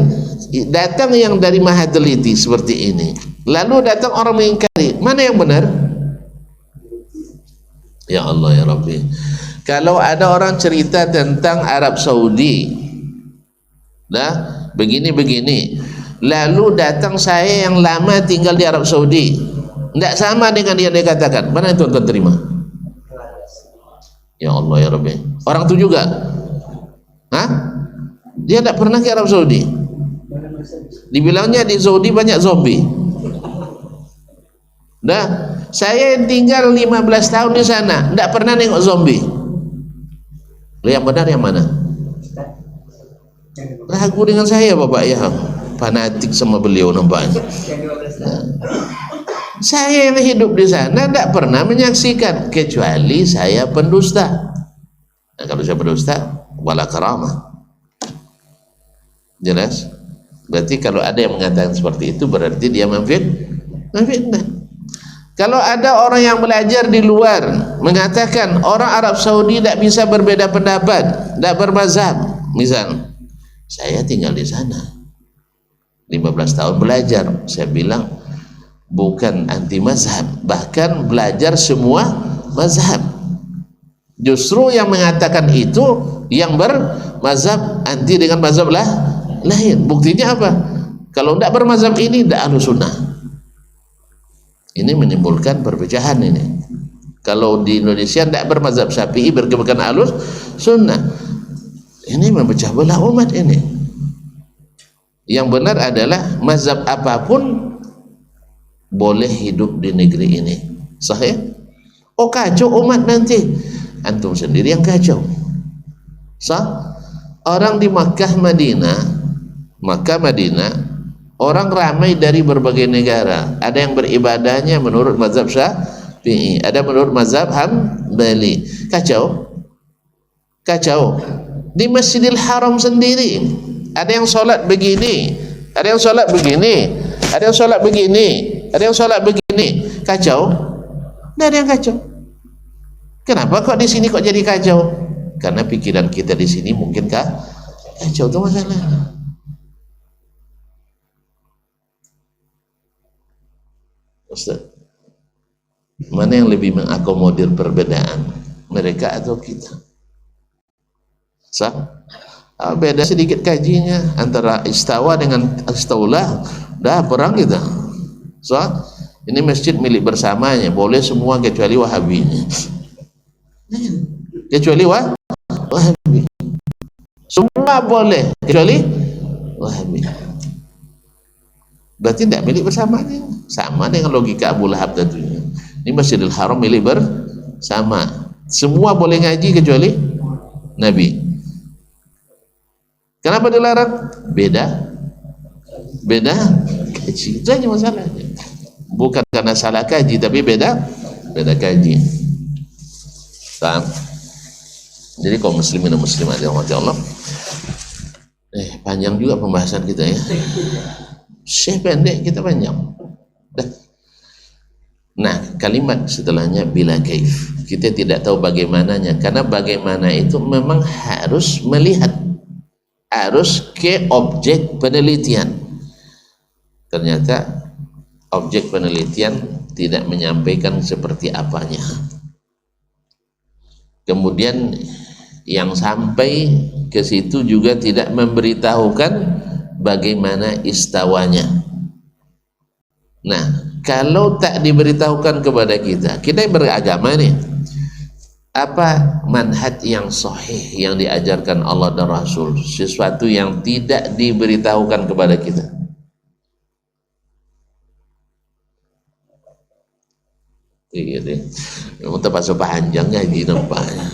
datang yang dari maha teliti seperti ini, lalu datang orang mengingkari, mana yang benar? Ya Allah ya Rabbi. Kalau ada orang cerita tentang Arab Saudi, begini-begini, lalu datang saya yang lama tinggal di Arab Saudi, tidak sama dengan dia katakan, mana yang tuan-tuan terima? Ya Allah ya Rabbi. Orang itu juga, dia tidak pernah ke Arab Saudi. Dibilangnya di Saudi banyak zombie. Saya yang tinggal 15 tahun di sana, tidak pernah nengok zombie. Yang benar yang mana? Ragu dengan saya Bapak ya, fanatik sama beliau nampaknya. Saya yang hidup di sana tidak pernah menyaksikan, kecuali saya pendusta. Nah, kalau saya pendusta, wala karamah. Jelas? Berarti kalau ada yang mengatakan seperti itu, berarti dia memfitnah. Kalau ada orang yang belajar di luar mengatakan orang Arab Saudi tidak bisa berbeda pendapat, tidak bermazhab, misal saya tinggal di sana 15 tahun belajar, saya bilang bukan anti mazhab, bahkan belajar semua mazhab. Justru yang mengatakan itu yang bermazhab anti dengan mazhab lain. Buktinya apa? Kalau tidak bermazhab ini tidak ahlu sunnah. Ini menimbulkan perpecahan ini. Kalau di Indonesia tidak bermazhab Syafi'i, berkepekan Ahlus Sunnah, ini memecah belah umat ini. Yang benar adalah mazhab apapun boleh hidup di negeri ini. Sahih? Oh kacau umat nanti, antum sendiri yang kacau. Sah? Orang di Makkah Madinah, orang ramai dari berbagai negara. Ada yang beribadahnya menurut mazhab Syafi'i, ada menurut mazhab Hambali. Kacau. Di Masjidil Haram sendiri ada yang sholat begini, ada yang sholat begini, ada yang sholat begini, ada yang sholat begini. Kacau? Tidak ada yang kacau. Kenapa kok di sini kok jadi kacau? Karena pikiran kita di sini mungkin kacau, itu masalahnya. Ustaz, mana yang lebih mengakomodir perbedaan, mereka atau kita? Sah? Beda sedikit kajinya antara istawa dengan istaulah, dah perang kita. Sah? Ini masjid milik bersamanya, boleh semua kecuali Wahabi. Kecuali Wahabi. Semua boleh kecuali Wahabi. Berarti tidak milik bersamanya. Sama dengan logika Abu Lahab tentunya. Ini Masjidil Haram milik bersama. Semua boleh ngaji kecuali Nabi. Kenapa dilarang? Beda kaji. Itu aja masalahnya. Bukan karena salah kaji, tapi beda kaji. Paham? Jadi kaum muslimin dan muslimat yang dirahmati Allah. Panjang juga pembahasan kita ya. Syekh pendek, kita panjang. Nah, kalimat setelahnya bila kaif. Kita tidak tahu bagaimananya, karena bagaimana itu memang harus melihat, harus ke objek penelitian. Ternyata objek penelitian tidak menyampaikan seperti apanya. Kemudian yang sampai ke situ juga tidak memberitahukan bagaimana istawanya. Nah, kalau tak diberitahukan kepada kita, kita beragama nih, apa manhaj yang sahih yang diajarkan Allah dan Rasul, sesuatu yang tidak diberitahukan kepada kita. Gitu. Terpaksa panjang ngaji nampaknya.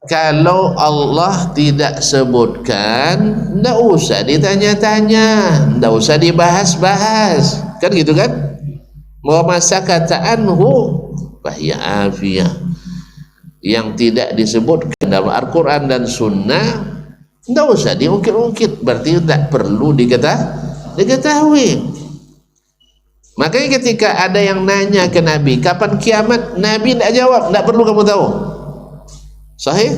Kalau Allah tidak sebutkan, tidak usah ditanya-tanya, tidak usah dibahas-bahas, kan gitu kan? Wa masakata anhu fahiya afiyah. Yang tidak disebutkan dalam Al-Quran dan Sunnah, tidak usah diungkit-ungkit, berarti tidak perlu diketahui. Makanya ketika ada yang nanya ke Nabi, kapan kiamat? Nabi tidak jawab, tidak perlu kamu tahu. Sahih?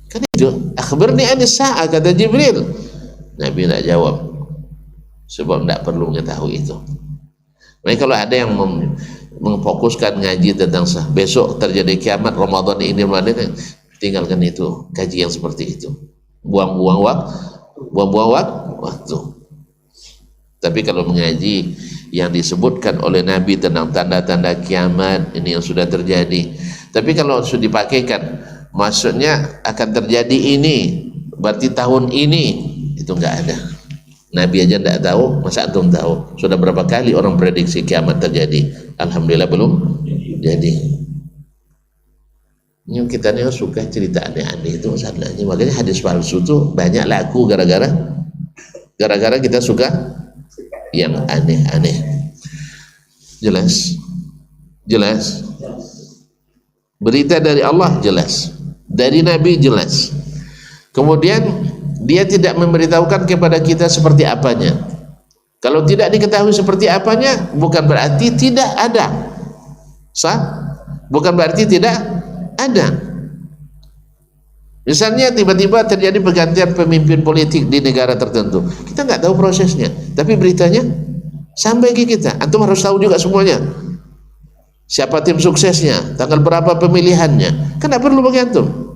Kan itu, akhbirni anis sa'ah, kata Jibril. Nabi tidak jawab, sebab tidak perlu mengetahui itu. Makanya kalau ada yang memfokuskan ngaji tentang besok terjadi kiamat, Ramadan ini, tinggalkan itu, kaji yang seperti itu. Buang-buang waktu. Tapi kalau mengaji yang disebutkan oleh Nabi tentang tanda-tanda kiamat, ini yang sudah terjadi. Tapi kalau sudah dipakaikan, maksudnya akan terjadi ini, berarti tahun ini, itu enggak ada. Nabi aja enggak tahu, masa antum tahu? Sudah berapa kali orang prediksi kiamat terjadi? Alhamdulillah belum jadi. Ini kita nih suka cerita aneh-aneh, itu masalahnya. Makanya hadis palsu itu banyak laku gara-gara kita suka yang aneh-aneh. Jelas. Berita dari Allah jelas, dari Nabi jelas. Kemudian dia tidak memberitahukan kepada kita seperti apanya. Kalau tidak diketahui seperti apanya, bukan berarti tidak ada. Sah? Bukan berarti tidak ada. Misalnya tiba-tiba terjadi pergantian pemimpin politik di negara tertentu, kita nggak tahu prosesnya, tapi beritanya sampai ke kita. Antum harus tahu juga semuanya. Siapa tim suksesnya, tanggal berapa pemilihannya, kan tidak perlu bagi antum.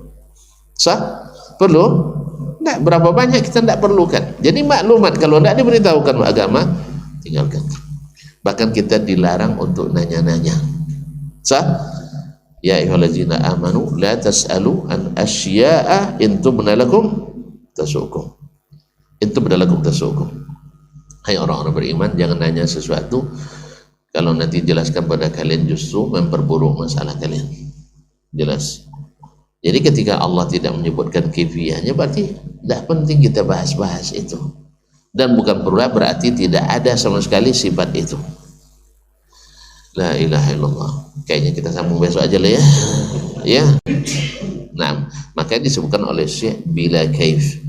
Sah? Perlu? Tidak, berapa banyak kita tidak perlukan. Jadi maklumat kalau tidak diberitahukan agama, tinggalkan. Bahkan kita dilarang untuk nanya-nanya. Sah? Ya ayyuhallazina amanu la tas'alu an asya'a in tubda lakum tasukum. In tubda lakum tasukum. Hai orang-orang beriman, jangan nanya sesuatu kalau nanti jelaskan pada kalian justru memperburuk masalah kalian. Jelas. Jadi ketika Allah tidak menyebutkan kaifiahnya, berarti tidak penting kita bahas-bahas itu. Dan bukan pula berarti tidak ada sama sekali sifat itu. La ilaha illallah. Kayaknya kita sambung besok aja lah ya. Ya. Nah, makanya disebutkan oleh Syekh bila kaif.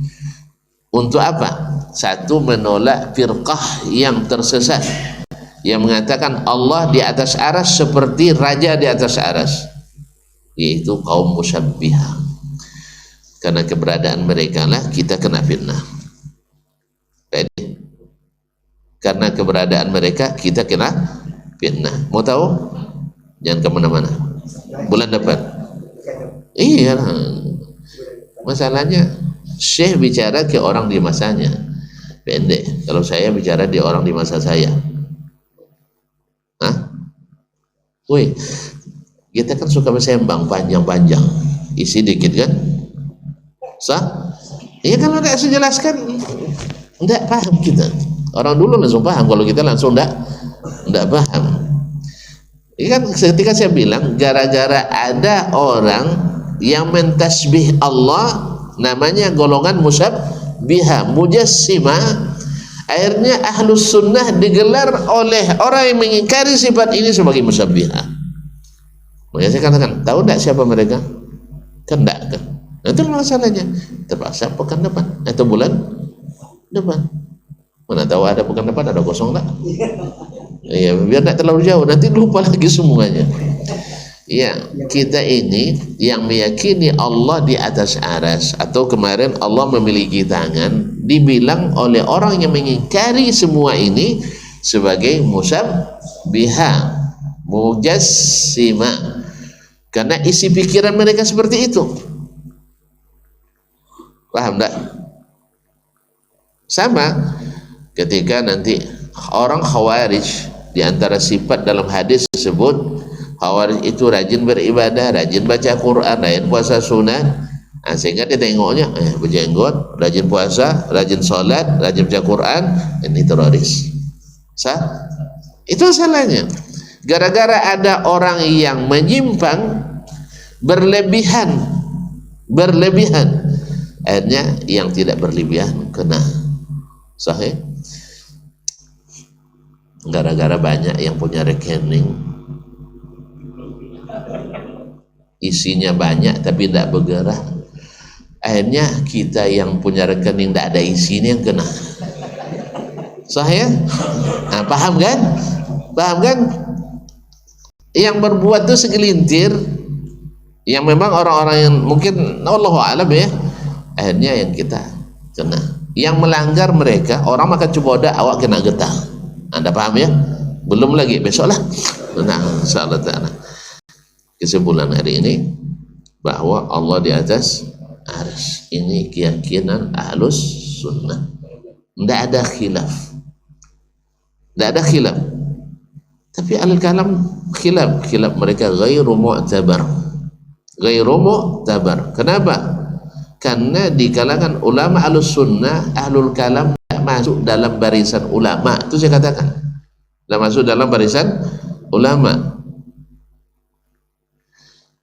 Untuk apa? Satu, menolak firqah yang tersesat, yang mengatakan Allah di atas aras seperti raja di atas aras, yaitu kaum musyabbihah. Karena keberadaan mereka lah kita kena fitnah. Karena keberadaan mereka kita kena fitnah. Mau tahu? Jangan kemana-mana. Bulan depan. Iya. Masalahnya Syekh bicara ke orang di masanya pendek. Kalau saya bicara di orang di masa saya. Hah? Woi, kita kan suka bersembang panjang-panjang, isi dikit kan? Sah? Iya, kalau tidak saya jelaskan, tidak paham kita. Orang dulu langsung paham, kalau kita langsung tidak paham. Ini kan ketika saya bilang gara-gara ada orang yang mentasbih Allah, namanya golongan musyabbihah, mujassima, akhirnya ahlus sunnah digelar oleh orang yang mengingkari sifat ini sebagai musyabbihah. Makanya saya katakan, tahu tidak siapa mereka? Kan tidak kan? Nah, itu masalahnya. Terpaksa pekan depan atau bulan depan. Mana tahu ada pekan depan, ada kosong tak? Iya, biar tidak terlalu jauh, nanti lupa lagi semuanya. Ya, kita ini yang meyakini Allah di atas aras, atau kemarin Allah memiliki tangan, dibilang oleh orang yang mengingkari semua ini sebagai musyabbihah, mujassima, karena isi pikiran mereka seperti itu. Paham tak? Sama ketika nanti orang khawarij, di antara sifat dalam hadis tersebut, khawarij itu rajin beribadah, rajin baca Quran, rajin puasa sunat. Nah, sehingga dia tengoknya berjenggot, rajin puasa, rajin sholat, rajin baca Quran, ini teroris. Sah? Itu salahnya. Gara-gara ada orang yang menyimpang, berlebihan, akhirnya yang tidak berlebihan kena. Sahih? Gara-gara banyak yang punya rekening, isinya banyak tapi tidak bergerak, akhirnya kita yang punya rekening tidak ada isinya yang kena. Sahih? Nah, paham kan? Paham kan? Yang berbuat itu segelintir, yang memang orang-orang yang mungkin Allahu a'lam ya, akhirnya yang kita kena. Yang melanggar mereka, orang makan cuboda, awak kena getah. Anda paham ya? Belum lagi, besok lah. Nah, insyaallah ta'ala. Kesimpulan hari ini bahwa Allah di atas arsy, ini keyakinan ahlus sunnah. Tidak ada khilaf. Tidak ada khilaf. Tapi al-kalam khilaf. Khilaf mereka ghairu mu'tabar. Ghairu mu'tabar. Kenapa? Karena di kalangan ulama ahlus sunnah, ahlul kalam masuk dalam barisan ulama. Itu saya katakan, tidak masuk dalam barisan ulama,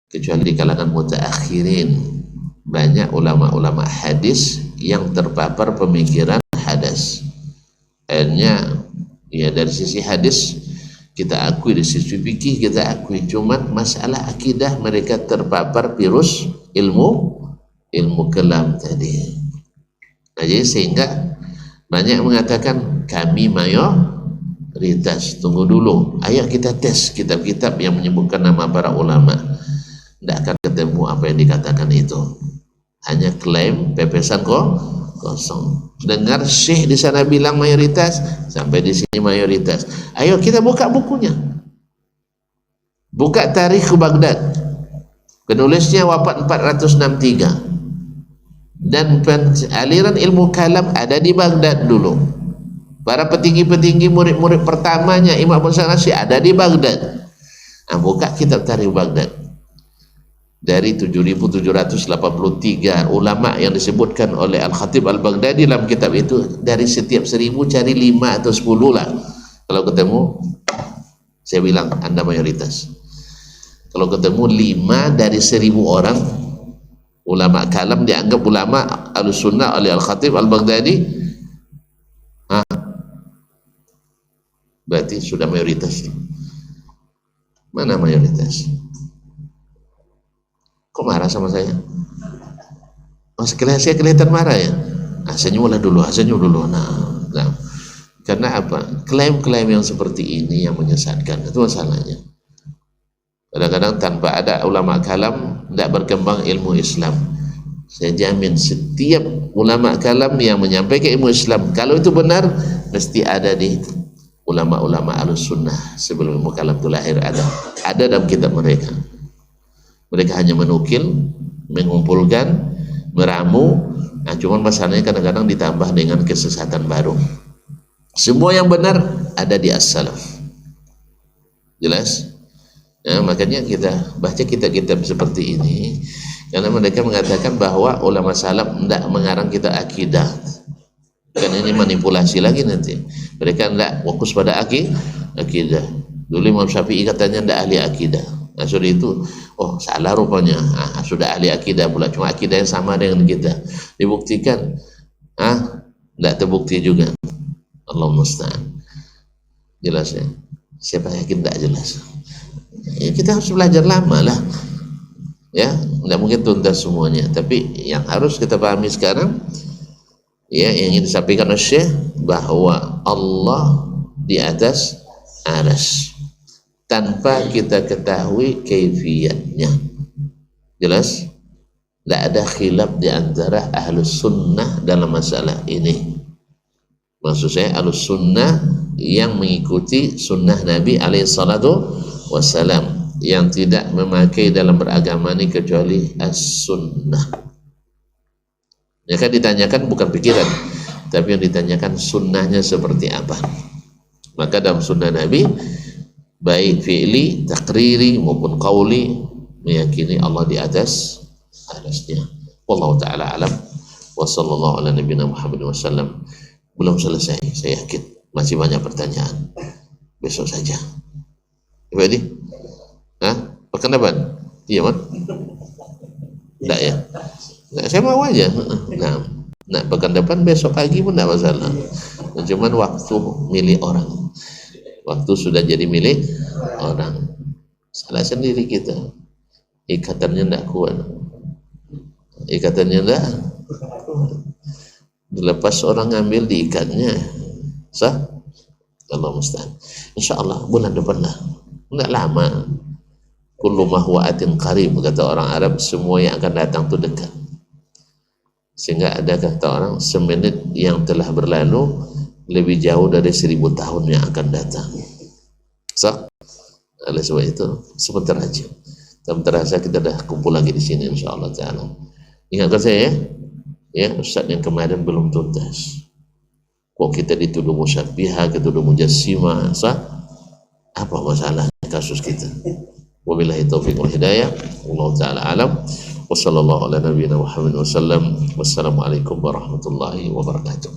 kecuali di kalangan mutaakhirin. Banyak ulama-ulama hadis yang terpapar pemikiran hadas. Akhirnya ya dari sisi hadis kita akui, dari sisi fikih kita akui, cuman masalah akidah mereka terpapar virus ilmu kalam tadi. Nah, jadi sehingga banyak mengatakan kami mayoritas. Tunggu dulu, ayo kita tes kitab-kitab yang menyebutkan nama para ulama. Tidak akan ketemu apa yang dikatakan itu. Hanya klaim pepesan kosong. Dengar syekh di sana bilang mayoritas, sampai di sini mayoritas. Ayo kita buka bukunya. Buka Tarikh Baghdad. Penulisnya wafat 463. Dan aliran ilmu kalam ada di Baghdad dulu. Para petinggi-petinggi murid-murid pertamanya Imam Abu Nasir ada di Baghdad. Nah, buka kitab Tarikh Baghdad. Dari 7.783 ulama yang disebutkan oleh Al-Khatib Al-Baghdadi dalam kitab itu, dari setiap 1000 cari 5 atau 10 lah. Kalau ketemu, saya bilang Anda mayoritas. Kalau ketemu 5 dari 1000 orang ulama kalam dianggap ulama Ahlussunnah oleh Al-Khatib Al-Baghdadi, berarti sudah mayoritas. Mana mayoritas? Kok marah sama saya? Oh, saya kelihatan marah ya? Senyum dulu. Nah, karena apa? Klaim-klaim yang seperti ini yang menyesatkan, itu masalahnya. Kadang-kadang tanpa ada ulama kalam tidak berkembang ilmu Islam. Saya jamin setiap ulama kalam yang menyampaikan ilmu Islam, kalau itu benar, mesti ada di ulama-ulama Ahlussunnah sebelum ilmu kalam itu lahir, ada dalam kitab mereka. Mereka hanya menukil, mengumpulkan, meramu. Nah, cuman masalahnya kadang-kadang ditambah dengan kesesatan baru. Semua yang benar ada di as-salaf. Jelas? Nah, makanya kita baca kitab-kitab seperti ini, karena mereka mengatakan bahwa ulama salaf tidak mengarang kitab akidah. Kan ini manipulasi lagi nanti. Mereka tidak fokus pada akidah. Dulu Imam Syafi'i katanya tidak ahli akidah. Nah, sudah itu, oh salah rupanya. Sudah ahli akidah pula, cuma akidah yang sama dengan kita. Dibuktikan, tidak terbukti juga. Allah musta'an. Jelas ya? Siapa yakin tidak jelas? Ya, kita harus belajar lama lah. Ya, tidak mungkin tuntas semuanya. Tapi yang harus kita pahami sekarang, ya, yang ingin disampaikan oleh Syekh, bahwa Allah di atas arsy tanpa kita ketahui kaifiyatnya. Jelas? Tidak ada khilaf di antara Ahlus Sunnah dalam masalah ini. Maksud saya Ahlus Sunnah yang mengikuti sunnah Nabi SAW, yang tidak memakai dalam beragama ini kecuali as-sunnah. Ya kan, ditanyakan bukan pikiran, tapi yang ditanyakan sunnahnya seperti apa. Maka dalam sunnah Nabi, baik fi'li, takriri maupun qauli, meyakini Allah di atas atasnya. Wallahu ta'ala alam. Wa sallallahu ala nabiyina Muhammad wa sallam. Belum selesai, saya yakin masih banyak pertanyaan. Besok saja. Ibu Edi? Pekan depan? Iya, Man? Enggak ya? Nah, saya mau aja. Nah, pekan depan besok pagi pun tidak masalah. Cuman waktu milik orang. Waktu sudah jadi milik orang. Salah sendiri kita. Ikatannya tidak kuat. Ikatannya tidak kuat. Dilepas orang ngambil diikatnya. Sah? Allah musta'an. InsyaAllah bulan depan lah. Tidak lama. Kullu mahwa'atin qarib, kata orang Arab, semua yang akan datang itu dekat. Sehingga ada kata orang, semenit yang telah berlalu lebih jauh dari 1000 tahun yang akan datang. So, oleh sebab itu sebentar aja. Tak terasa kita dah kumpul lagi di sini insyaallah taala. Ingatkan saya ya, Ustaz yang kemarin belum tuntas. Kok kita dituduh musyabbihah, dituduh mujassimah, sah? Apa masalah kasus kita? Wabillahi taufiq wal hidayah. Wallahu taala alam. Wassallallahu ala nabiyina Muhammad wasallam. Wassalamualaikum warahmatullahi wabarakatuh.